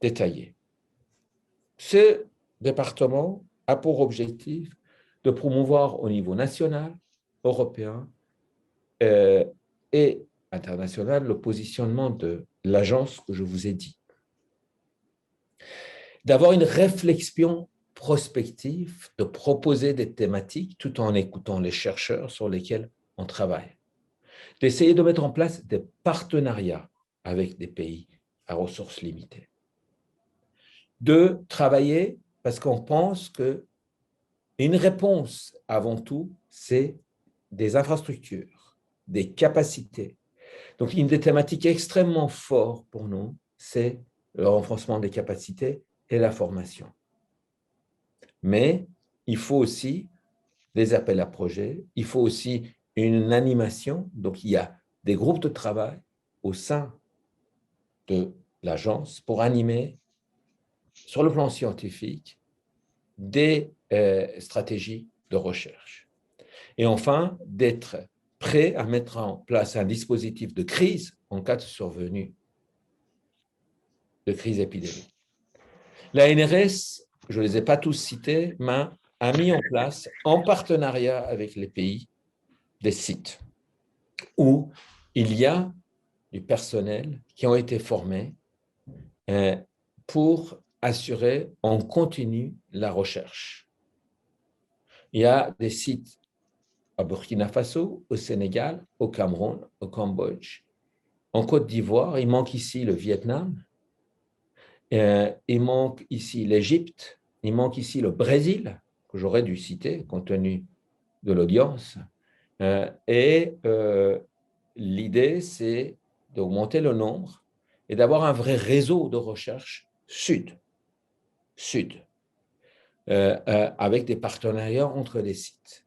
détailler. Ce département a pour objectif de promouvoir au niveau national, européen et international le positionnement de l'agence que je vous ai dit. D'avoir une réflexion prospective, de proposer des thématiques tout en écoutant les chercheurs sur lesquels on travaille. D'essayer de mettre en place des partenariats avec des pays à ressources limitées. De travailler parce qu'on pense qu'une réponse avant tout, c'est des infrastructures, des capacités. Donc, une des thématiques extrêmement fortes pour nous, c'est le renforcement des capacités et la formation. Mais il faut aussi des appels à projets, il faut aussi une animation. Donc, il y a des groupes de travail au sein de l'agence pour animer, sur le plan scientifique, des stratégies de recherche. Et enfin, d'être prêt à mettre en place un dispositif de crise en cas de survenue de crise épidémique. La NRS, je ne les ai pas tous cités, mais a mis en place, en partenariat avec les pays, des sites où il y a du personnel qui ont été formés pour assurer en continu la recherche. Il y a des sites à Burkina Faso, au Sénégal, au Cameroun, au Cambodge, en Côte d'Ivoire, il manque ici le Vietnam, il manque ici l'Égypte, il manque ici le Brésil, que j'aurais dû citer compte tenu de l'audience. L'idée, c'est d'augmenter le nombre et d'avoir un vrai réseau de recherche sud, avec des partenariats entre les sites.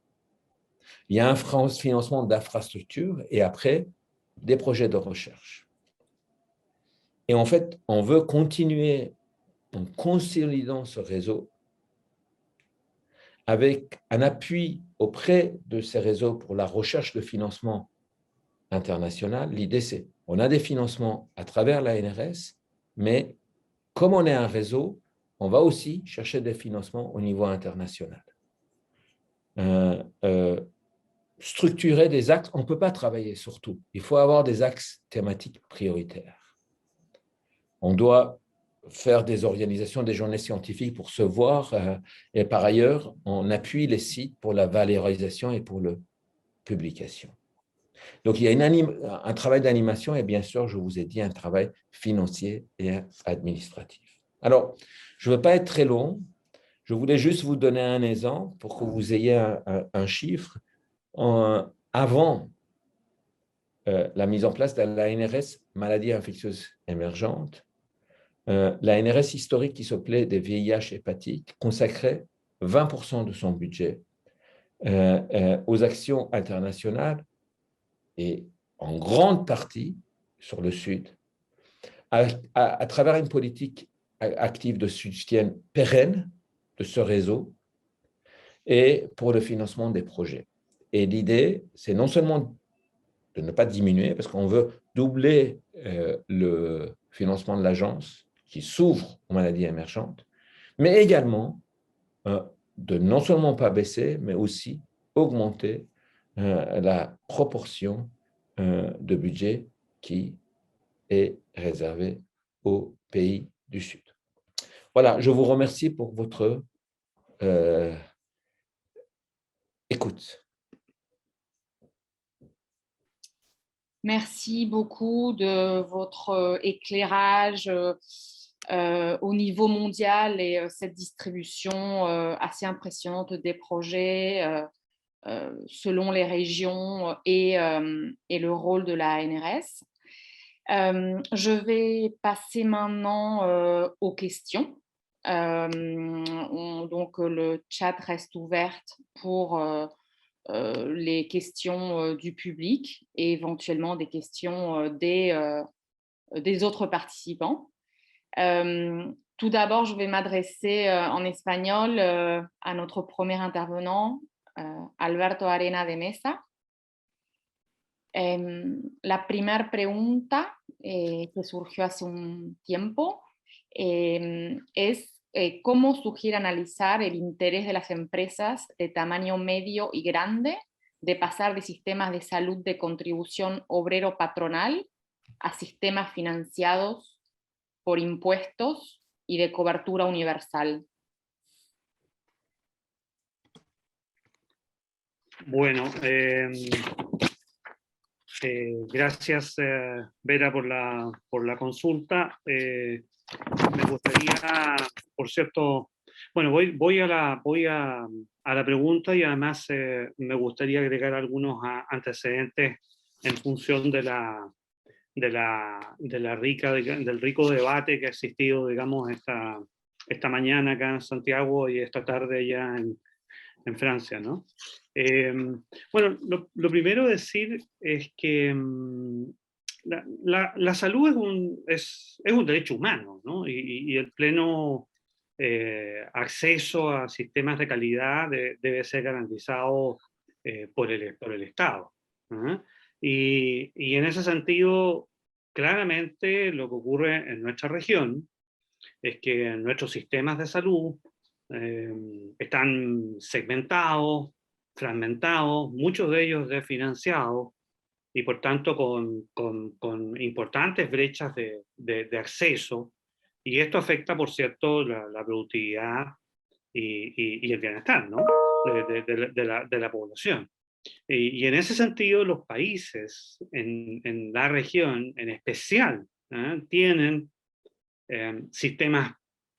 Il y a un financement d'infrastructures et après, des projets de recherche. Et en fait, on veut continuer en consolidant ce réseau avec un appui auprès de ces réseaux pour la recherche de financement international. L'idée, c'est on a des financements à travers la NRS, mais comme on est un réseau, on va aussi chercher des financements au niveau international. Structurer des axes, on ne peut pas travailler sur tout. Il faut avoir des axes thématiques prioritaires. On doit faire des organisations, des journées scientifiques pour se voir. Et par ailleurs, on appuie les sites pour la valorisation et pour la publication. Donc, il y a un travail d'animation et bien sûr, je vous ai dit, un travail financier et administratif. Alors, je ne veux pas être très long. Je voulais juste vous donner un exemple pour que vous ayez un chiffre. Avant la mise en place de la NRS, maladie infectieuse émergente, la NRS historique qui s'appelait des VIH hépatiques consacrait 20% de son budget aux actions internationales et en grande partie sur le Sud, à travers une politique active de soutien pérenne de ce réseau et pour le financement des projets. Et l'idée, c'est non seulement de ne pas diminuer, parce qu'on veut doubler le financement de l'agence qui s'ouvre aux maladies émergentes, mais également de non seulement pas baisser, mais aussi augmenter la proportion de budget qui est réservé aux pays du Sud. Voilà, je vous remercie pour votre écoute. Merci beaucoup de votre éclairage au niveau mondial et cette distribution assez impressionnante des projets selon les régions et le rôle de la NRS. Je vais passer maintenant aux questions. Donc, le chat reste ouvert pour les questions du public et éventuellement des questions des autres participants. Tout d'abord, je vais m'adresser en espagnol à notre premier intervenant, Alberto Arena de Mesa. La primera pregunta que surgió hace un tiempo es cómo sugiere analizar el interés de las empresas de tamaño medio y grande de pasar de sistemas de salud de contribución obrero-patronal a sistemas financiados por impuestos y de cobertura universal. Bueno, gracias, Vera, por la consulta. Me gustaría, por cierto, bueno, voy a la pregunta y además me gustaría agregar algunos antecedentes en función del rico debate que ha existido, digamos, esta mañana acá en Santiago y esta tarde ya en Francia, ¿no? Bueno, lo primero decir es que la salud es un derecho humano, ¿no? Y el pleno acceso a sistemas de calidad debe ser garantizado por el Estado. ¿Uh? Y en ese sentido, claramente lo que ocurre en nuestra región es que nuestros sistemas de salud están segmentados, fragmentados, muchos de ellos desfinanciados y por tanto con importantes brechas de acceso, y esto afecta, por cierto, la productividad y el bienestar, ¿no? de la población. Y en ese sentido, los países en la región, en especial, tienen sistemas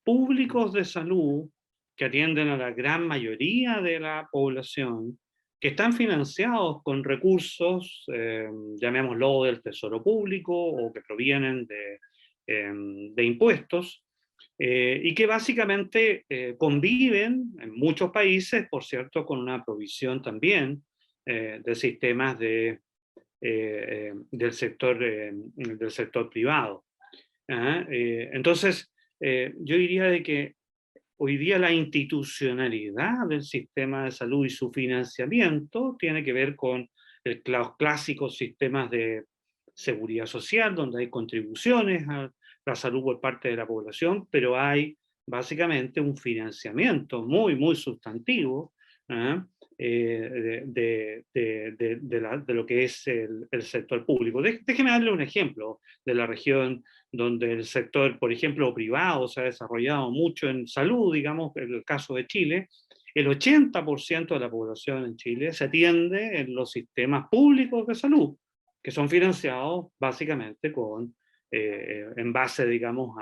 públicos de salud que atienden a la gran mayoría de la población, que están financiados con recursos, llamémoslo del tesoro público o que provienen de impuestos, y que básicamente conviven en muchos países, por cierto, con una provisión también de sistemas del sector privado. Entonces, yo diría de que hoy día la institucionalidad del sistema de salud y su financiamiento tiene que ver con los clásicos sistemas de seguridad social, donde hay contribuciones a la salud por parte de la población, pero hay básicamente un financiamiento muy, muy sustantivo de lo que es el sector público. Déjeme darle un ejemplo de la región donde el sector, por ejemplo, privado se ha desarrollado mucho en salud, digamos, en el caso de Chile. El 80% de la población en Chile se atiende en los sistemas públicos de salud, que son financiados básicamente en base, digamos,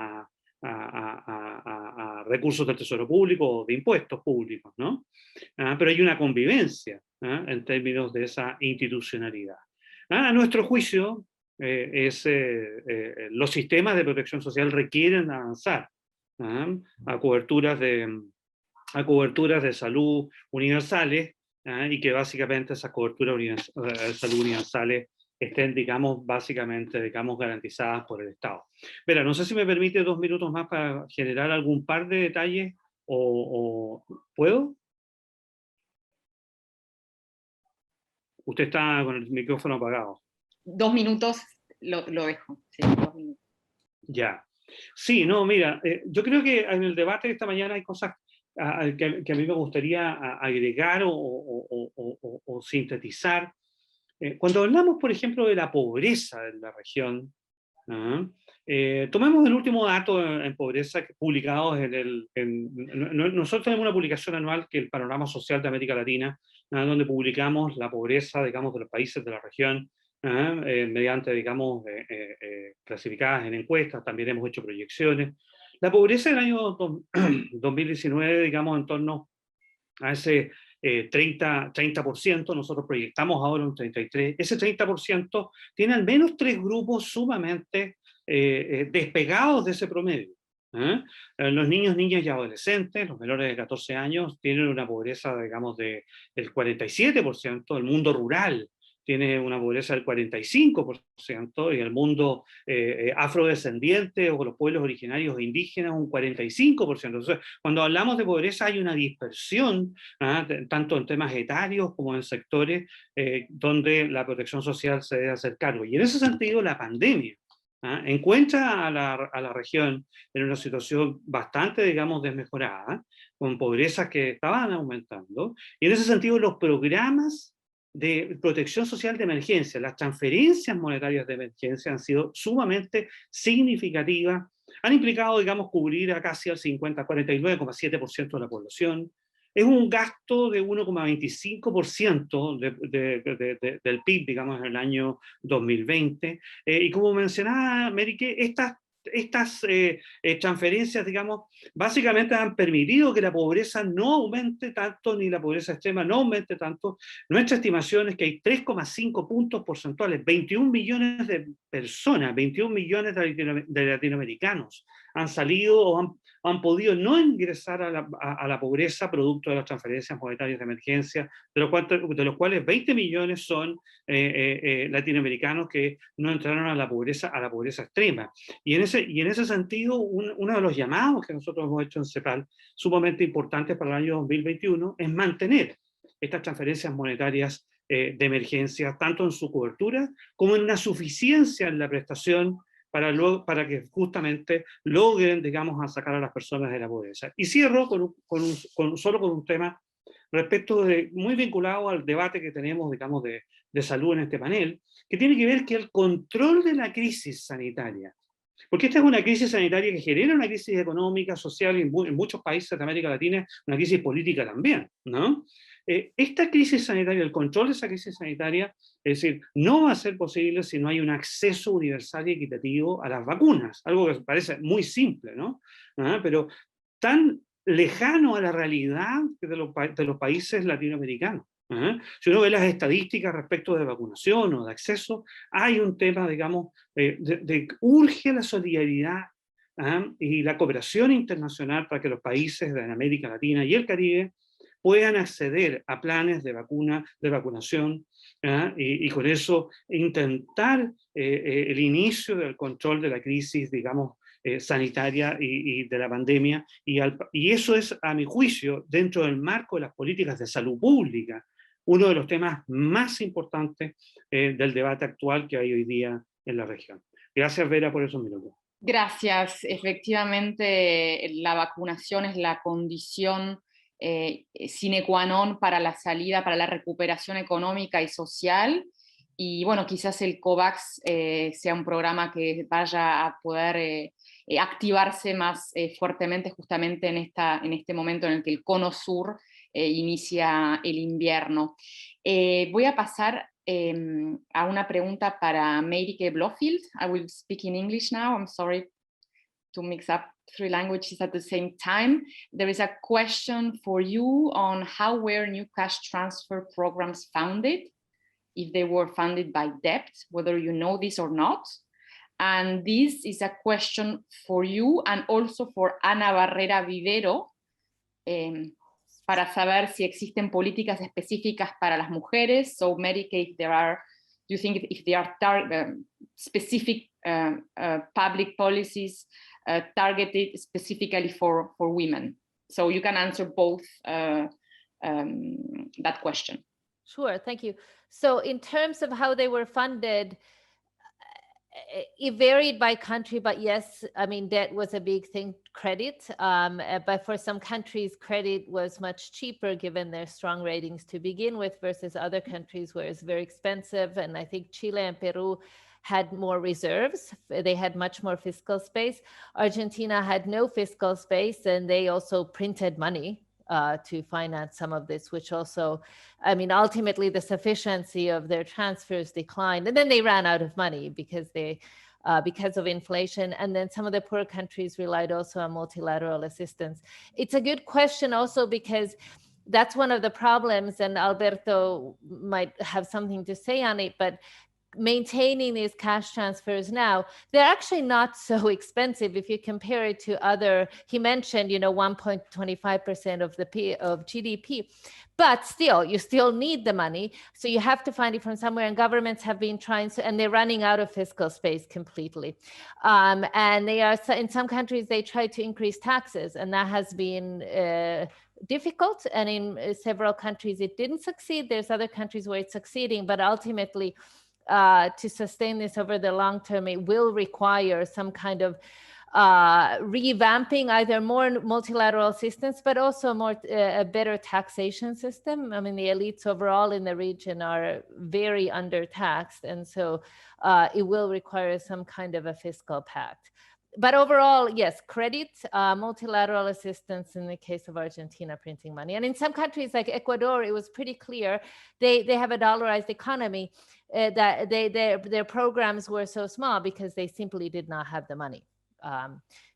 a recursos del tesoro público o de impuestos públicos, ¿no? Pero hay una convivencia en términos de esa institucionalidad. A nuestro juicio, los sistemas de protección social requieren avanzar a coberturas de salud universales, y que básicamente esas coberturas de salud universales estén, básicamente, garantizadas por el Estado. Vera, no sé si me permite 2 minutos más para generar algún par de detalles, o ¿puedo? Usted está con el micrófono apagado. 2 minutos lo dejo. Sí, 2 minutos. Ya. Sí, no, mira, yo creo que en el debate de esta mañana hay cosas que a mí me gustaría agregar o sintetizar. Cuando hablamos, por ejemplo, de la pobreza en la región, tomemos el último dato en pobreza publicado nosotros tenemos una publicación anual que es el Panorama Social de América Latina, donde publicamos la pobreza, de los países de la región, mediante, clasificadas en encuestas. También hemos hecho proyecciones. La pobreza del año 2019, en torno a ese 30%, nosotros proyectamos ahora un 33%, ese 30% tiene al menos 3 grupos sumamente despegados de ese promedio. Los niños, niñas y adolescentes, los menores de 14 años, tienen una pobreza, del 47%, el mundo rural tiene una pobreza del 45%, y el mundo afrodescendiente o los pueblos originarios e indígenas un 45%. Entonces, cuando hablamos de pobreza hay una dispersión, tanto en temas etarios como en sectores donde la protección social se debe hacer cargo. Y en ese sentido, la pandemia encuentra a la región en una situación bastante, desmejorada, con pobrezas que estaban aumentando, y en ese sentido los programas de protección social de emergencia, las transferencias monetarias de emergencia han sido sumamente significativas, han implicado, cubrir a casi al 49,7% de la población. Es un gasto de 1,25% del PIB, en el año 2020. Y como mencionaba Merique, estas transferencias, básicamente han permitido que la pobreza no aumente tanto, ni la pobreza extrema no aumente tanto. Nuestra estimación es que hay 3,5 puntos porcentuales, 21 millones de personas, 21 millones de latinoamericanos han salido o han podido no ingresar a la pobreza producto de las transferencias monetarias de emergencia, de los cuales 20 millones son latinoamericanos que no entraron a la pobreza extrema. Y en ese sentido, uno de los llamados que nosotros hemos hecho en CEPAL, sumamente importantes para el año 2021, es mantener estas transferencias monetarias de emergencia, tanto en su cobertura como en una suficiencia en la prestación para que justamente logren, sacar a las personas de la pobreza. Y cierro solo con un tema respecto muy vinculado al debate que tenemos, de salud en este panel, que tiene que ver que el control de la crisis sanitaria, porque esta es una crisis sanitaria que genera una crisis económica, social, en muchos países de América Latina, una crisis política también, ¿no? Esta crisis sanitaria, el control de esa crisis sanitaria, es decir, no va a ser posible si no hay un acceso universal y equitativo a las vacunas, algo que parece muy simple, ¿no? Pero tan lejano a la realidad de los países latinoamericanos. Si uno ve las estadísticas respecto de vacunación o de acceso, hay un tema, urge la solidaridad y la cooperación internacional para que los países de América Latina y el Caribe puedan acceder a planes de vacunación, y con eso intentar el inicio del control de la crisis, sanitaria y de la pandemia, y eso es, a mi juicio, dentro del marco de las políticas de salud pública, uno de los temas más importantes del debate actual que hay hoy día en la región. Gracias, Vera, por esos minutos. Gracias. Efectivamente, la vacunación es la condición sine qua non para la salida, para la recuperación económica y social. Y bueno, quizás el COVAX sea un programa que vaya a poder activarse más fuertemente justamente en este momento en el que el cono sur inicia el invierno. Voy a pasar a una pregunta para Meirijke Blofield. I will speak in English now, I'm sorry. to mix up 3 languages at the same time. There is a question for you on how were new cash transfer programs founded, if they were funded by debt, whether you know this or not. And this is a question for you and also for Ana Barrera Vivero, para saber si existen políticas específicas para las mujeres. So Medicaid, do you think if there are specific public policies targeted specifically for women? So you can answer both that question. Sure, thank you. So in terms of how they were funded, it varied by country, but yes, I mean, debt was a big thing, credit. But for some countries, credit was much cheaper given their strong ratings to begin with versus other countries where it's very expensive. And I think Chile and Peru had more reserves. They had much more fiscal space. Argentina had no fiscal space, and they also printed money to finance some of this, which also, I mean, ultimately the sufficiency of their transfers declined, and then they ran out of money because of inflation. And then some of the poor countries relied also on multilateral assistance. It's a good question also because that's one of the problems, and Alberto might have something to say on it, but maintaining these cash transfers now, they're actually not so expensive if you compare it to other, he mentioned, 1.25% of GDP, but still, you still need the money. So you have to find it from somewhere, and governments have been trying to, and they're running out of fiscal space completely. And they are, in some countries, they try to increase taxes, and that has been difficult. And in several countries, it didn't succeed. There's other countries where it's succeeding, but ultimately, to sustain this over the long term, it will require some kind of revamping, either more multilateral assistance, but also a better taxation system. I mean, the elites overall in the region are very undertaxed, and so it will require some kind of a fiscal pact. But overall, yes, credit, multilateral assistance in the case of Argentina, printing money. And in some countries like Ecuador, it was pretty clear. They have a dollarized economy, that their programs were so small because they simply did not have the money.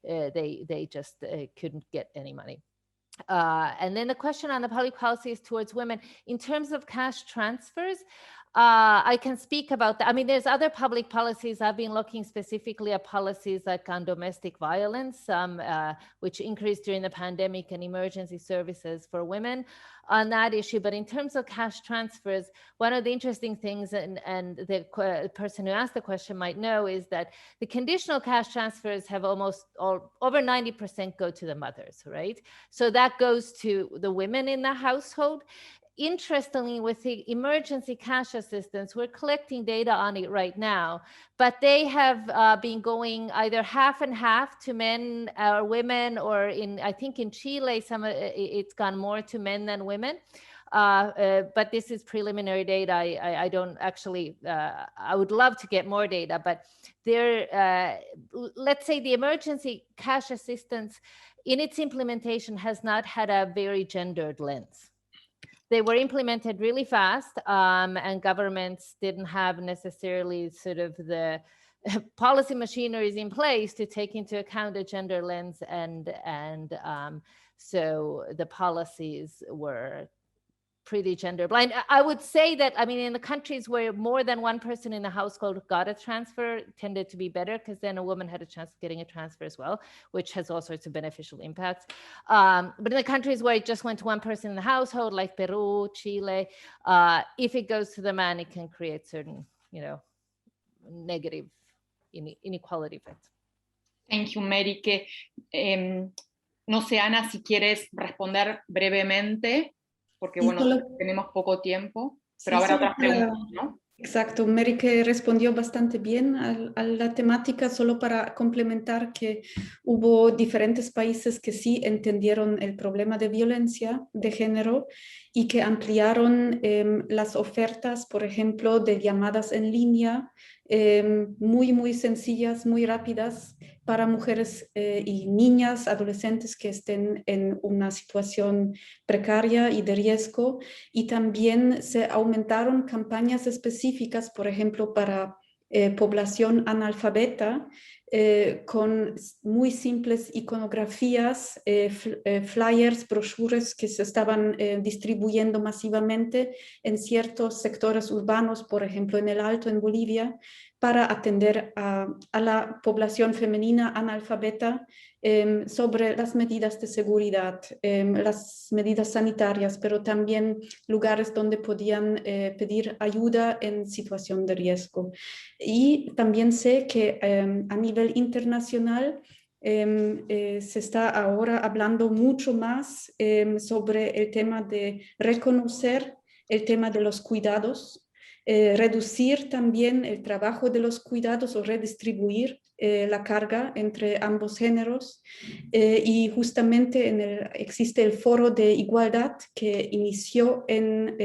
They just couldn't get any money. And then the question on the public policies towards women, in terms of cash transfers, I can speak about that. I mean, there's other public policies. I've been looking specifically at policies like on domestic violence, which increased during the pandemic, and emergency services for women on that issue. But in terms of cash transfers, one of the interesting things, and the person who asked the question might know, is that the conditional cash transfers have almost over 90% go to the mothers, right? So that goes to the women in the household. Interestingly, with the emergency cash assistance, we're collecting data on it right now, but they have been going either half and half to men or women, or I think in Chile, it's gone more to men than women. But this is preliminary data. I don't actually, I would love to get more data, but let's say the emergency cash assistance in its implementation has not had a very gendered lens. They were implemented really fast, and governments didn't have necessarily sort of the policy machineries in place to take into account a gender lens, and so the policies were pretty gender blind. I would say that, I mean, in the countries where more than one person in the household got a transfer, tended to be better, because then a woman had a chance of getting a transfer as well, which has all sorts of beneficial impacts. But in the countries where it just went to one person in the household, like Peru, Chile, if it goes to the man, it can create certain, negative inequality effects. Thank you, Merike. No sé, Ana, si quieres responder brevemente, porque bueno, tenemos poco tiempo, pero habrá otras preguntas, ¿no? Exacto, Merike respondió bastante bien a la temática, solo para complementar que hubo diferentes países que sí entendieron el problema de violencia de género y que ampliaron las ofertas, por ejemplo, de llamadas en línea, muy sencillas, muy rápidas, para mujeres y niñas, adolescentes que estén en una situación precaria y de riesgo. Y también se aumentaron campañas específicas, por ejemplo, para población analfabeta, con muy simples iconografías, flyers, brochures que se estaban distribuyendo masivamente en ciertos sectores urbanos, por ejemplo en el Alto, en Bolivia, para atender a la población femenina analfabeta sobre las medidas de seguridad, las medidas sanitarias, pero también lugares donde podían pedir ayuda en situación de riesgo. Y también sé que a nivel internacional se está ahora hablando mucho más sobre el tema de reconocer el tema de los cuidados, reducir también el trabajo de los cuidados o redistribuir la carga entre ambos géneros. Y justamente existe el Foro de Igualdad que inició en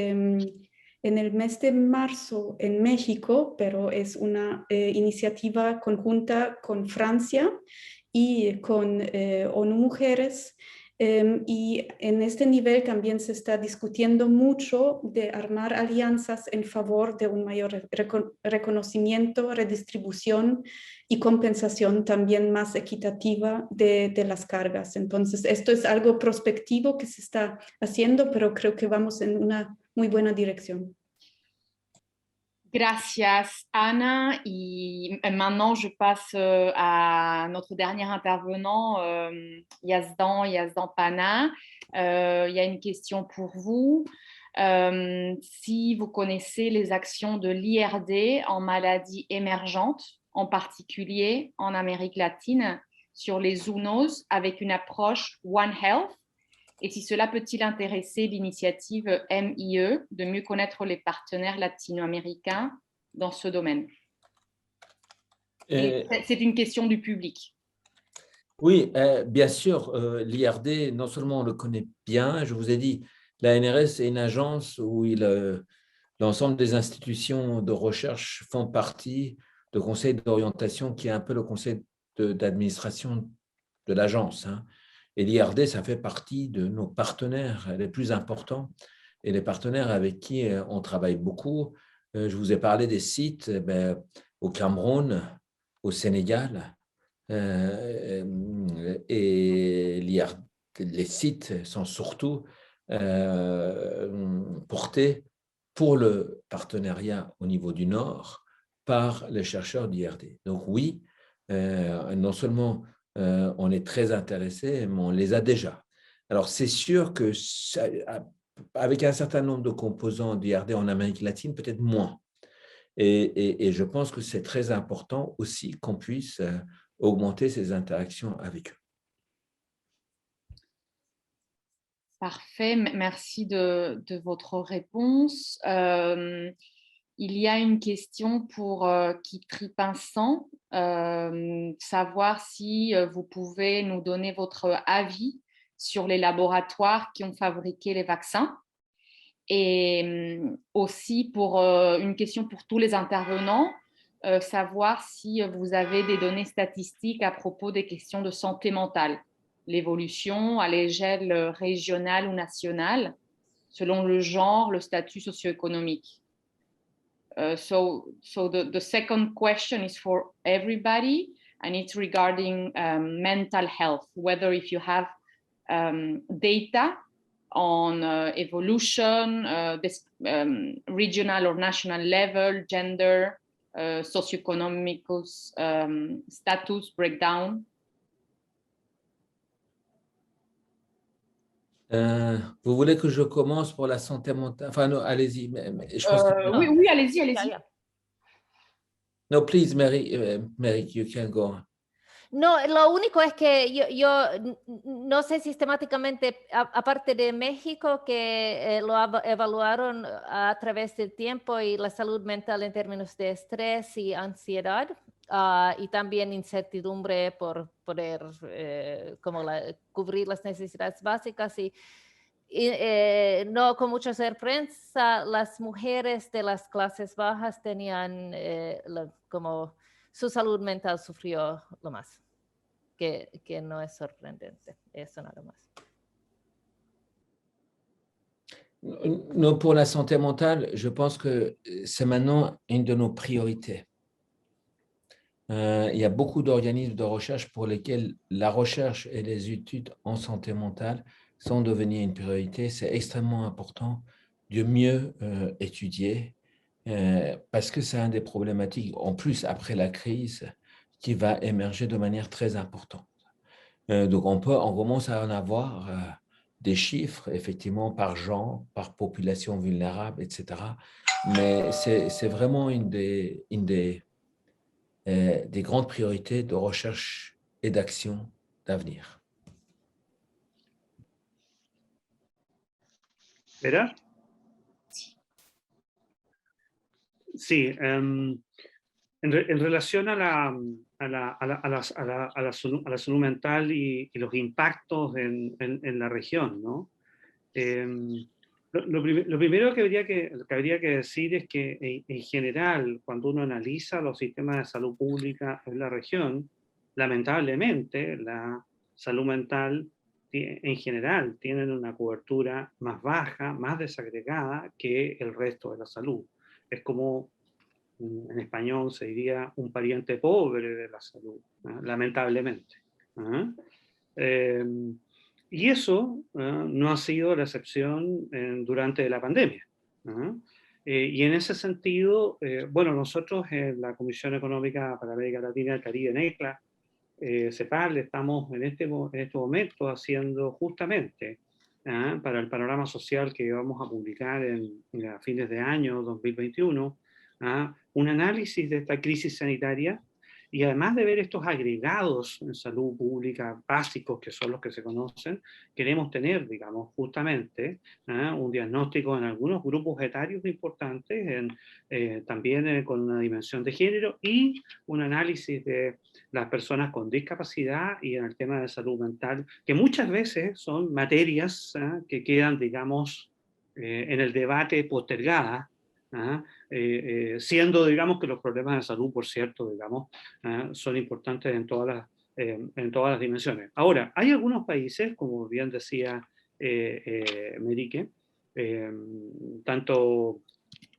el mes de marzo en México, pero es una iniciativa conjunta con Francia y con ONU Mujeres. Y en este nivel también se está discutiendo mucho de armar alianzas en favor de un mayor reconocimiento, redistribución y compensación también más equitativa de las cargas. Entonces, esto es algo prospectivo que se está haciendo, pero creo que vamos en una muy buena dirección. Gracias, Anna. Et maintenant, je passe à notre dernier intervenant, Yazdan Pana. Il y a une question pour vous. Si vous connaissez les actions de l'IRD en maladies émergentes, en particulier en Amérique latine, sur les zoonoses avec une approche One Health, et si cela peut-il intéresser l'initiative MIE de mieux connaître les partenaires latino-américains dans ce domaine? C'est une question du public. Oui, bien sûr, l'IRD, non seulement on le connaît bien, je vous ai dit, l'ANRS est une agence où l'ensemble des institutions de recherche font partie de conseil d'orientation qui est un peu le conseil d'administration de l'agence. Et l'IRD, ça fait partie de nos partenaires les plus importants et les partenaires avec qui on travaille beaucoup. Je vous ai parlé des sites au Cameroun, au Sénégal, et les sites sont surtout portés pour le partenariat au niveau du Nord par les chercheurs d'IRD. Donc oui, non seulement on est très intéressés, mais on les a déjà. Alors, c'est sûr que avec un certain nombre de composants d'IRD en Amérique latine, peut-être moins. Et je pense que c'est très important aussi qu'on puisse augmenter ces interactions avec eux. Parfait, merci de votre réponse. Il y a une question pour Kitri Pinsant, savoir si vous pouvez nous donner votre avis sur les laboratoires qui ont fabriqué les vaccins. Et aussi pour une question pour tous les intervenants, savoir si vous avez des données statistiques à propos des questions de santé mentale, l'évolution à l'échelle régionale ou nationale, selon le genre, le statut socio-économique. So the second question is for everybody, and it's regarding mental health, whether if you have data on evolution, this regional or national level, gender, socioeconomic status breakdown. Vous voulez que je commence pour la santé mentale? Enfin, non, allez-y. Je pense que... Oui, allez-y. No, please, Mary, you can go on. No, lo único es que yo no sé sistemáticamente, aparte de México, que lo evaluaron a través del tiempo y la salud mental en términos de estrés y ansiedad, y también incertidumbre por poder cubrir las necesidades básicas. Y no con mucha sorpresa, las mujeres de las clases bajas tenían como su salud mental sufrió lo más, que no es sorprendente, eso nada más. Non, pour la santé mentale, je pense que c'est maintenant une de nos priorités. Il y a beaucoup d'organismes de recherche pour lesquels la recherche et les études en santé mentale sont devenues une priorité. C'est extrêmement important de mieux étudier parce que c'est une des problématiques, en plus après la crise, qui va émerger de manière très importante. Donc, on commence à en avoir des chiffres, effectivement, par genre, par population vulnérable, etc. Mais c'est vraiment une des grandes priorités de recherche et d'action d'avenir. ¿Vera? Sí, en relación a la salud mental y los impactos en la región, ¿no? Lo primero que habría que decir es que en general, cuando uno analiza los sistemas de salud pública en la región, lamentablemente la salud mental en general tienen una cobertura más baja, más desagregada que el resto de la salud. Es como, en español se diría, un pariente pobre de la salud, ¿no? Lamentablemente. ¿No? Y eso no ha sido la excepción durante la pandemia. ¿No? Y en ese sentido, bueno, nosotros en la Comisión Económica para América Latina y el Caribe, NECLA, CEPAL, estamos en este momento haciendo justamente para el panorama social que vamos a publicar a fines de año 2021, un análisis de esta crisis sanitaria. Y además de ver estos agregados en salud pública básicos, que son los que se conocen, queremos tener, digamos, justamente un diagnóstico en algunos grupos etarios importantes, también con una dimensión de género, y un análisis de las personas con discapacidad y en el tema de salud mental, que muchas veces son materias que quedan, digamos, en el debate postergadas, siendo, digamos, que los problemas de salud, por cierto, digamos, son importantes en todas las dimensiones. Ahora, hay algunos países, como bien decía Merique, tanto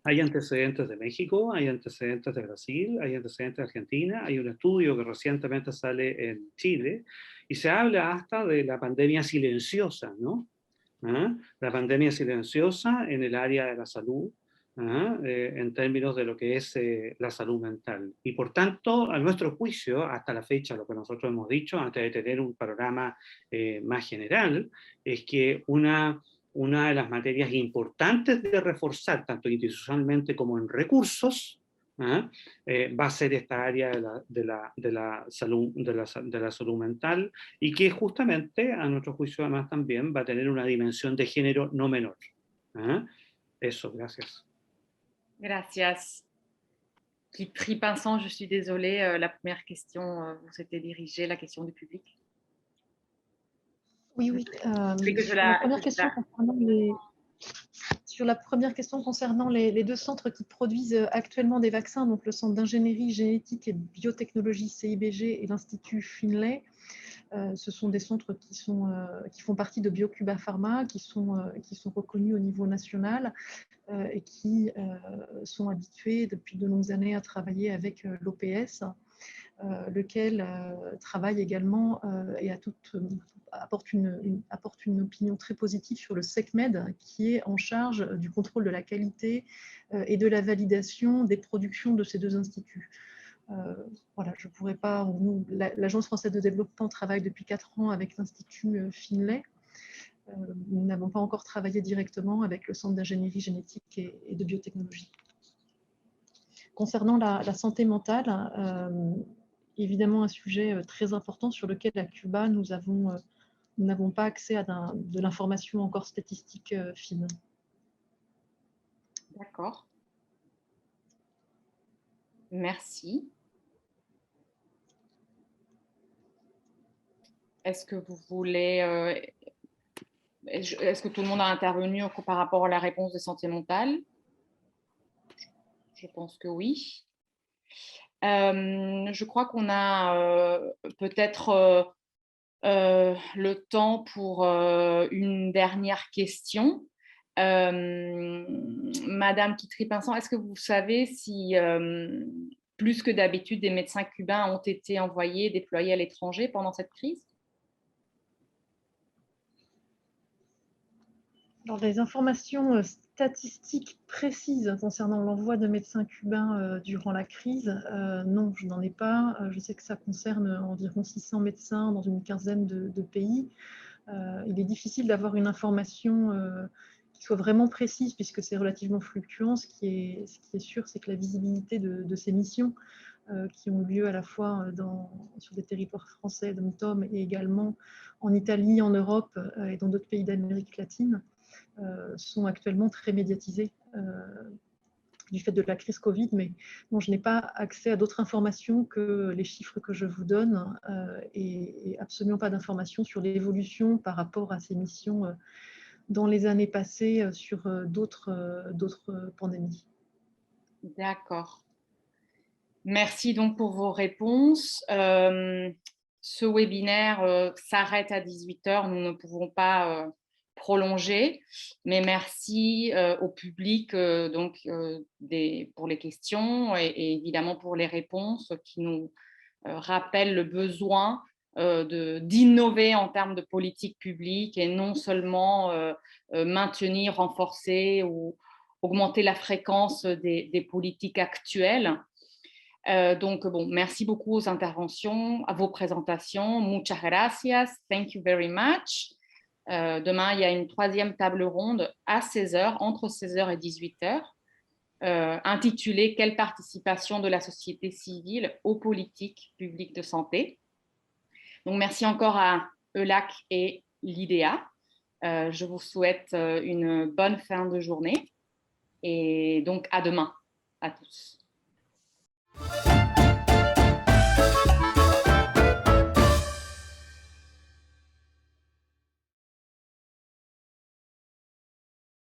hay antecedentes de México, hay antecedentes de Brasil, hay antecedentes de Argentina, hay un estudio que recientemente sale en Chile, y se habla hasta de la pandemia silenciosa, ¿no? La pandemia silenciosa en el área de la salud, en términos de lo que es la salud mental. Y por tanto, a nuestro juicio, hasta la fecha, lo que nosotros hemos dicho, antes de tener un panorama más general, es que una de las materias importantes de reforzar, tanto institucionalmente como en recursos, va a ser esta área de la salud mental, y que justamente, a nuestro juicio además también, va a tener una dimensión de género no menor. Eso, gracias. Gracias. Guitry Pinsant, je suis désolée, la première question vous était dirigée, la question du public. Oui. Sur la première question concernant les deux centres qui produisent actuellement des vaccins, donc le Centre d'ingénierie génétique et de biotechnologie CIBG et l'Institut Finlay, ce sont des centres qui font partie de BioCuba Pharma, qui sont reconnus au niveau national et qui sont habitués depuis de longues années à travailler avec l'OPS, lequel travaille également et apporte une opinion très positive sur le SecMed, qui est en charge du contrôle de la qualité et de la validation des productions de ces deux instituts. Voilà, je ne pourrais pas... L'Agence française de développement travaille depuis 4 ans avec l'Institut Finlay. Nous n'avons pas encore travaillé directement avec le Centre d'ingénierie génétique et de biotechnologie. Concernant la santé mentale, évidemment un sujet très important sur lequel à Cuba nous n'avons pas accès à de l'information encore statistique fine. D'accord. Merci. Est-ce que vous voulez... est-ce que tout le monde a intervenu par rapport à la réponse de santé mentale? Je pense que oui. Je crois qu'on a peut-être le temps pour une dernière question. Madame Guitry Pinsant, est-ce que vous savez si plus que d'habitude, des médecins cubains ont été envoyés, déployés à l'étranger pendant cette crise? Alors, les informations statistiques précises concernant l'envoi de médecins cubains durant la crise, non, je n'en ai pas. Je sais que ça concerne environ 600 médecins dans une quinzaine de pays. Il est difficile d'avoir une information qui soit vraiment précise puisque c'est relativement fluctuant. Ce qui est sûr, c'est que la visibilité de ces missions qui ont lieu à la fois sur des territoires français, dom-tom, et également en Italie, en Europe et dans d'autres pays d'Amérique latine, sont actuellement très médiatisés du fait de la crise Covid, mais bon, je n'ai pas accès à d'autres informations que les chiffres que je vous donne et absolument pas d'informations sur l'évolution par rapport à ces missions dans les années passées sur d'autres pandémies. D'accord. Merci donc pour vos réponses. Ce webinaire s'arrête à 18 h. Nous ne pouvons pas prolonger, mais merci au public pour les questions et évidemment pour les réponses qui nous rappellent le besoin d'innover en termes de politique publique et non seulement maintenir, renforcer ou augmenter la fréquence des politiques actuelles. Donc, bon, merci beaucoup aux interventions, à vos présentations. Muchas gracias. Thank you very much. Demain, il y a une troisième table ronde à 16 h, entre 16 h et 18 h, intitulée « Quelle participation de la société civile aux politiques publiques de santé ?» Donc, merci encore à ELAC et l'IDEA. Je vous souhaite une bonne fin de journée et donc à demain à tous.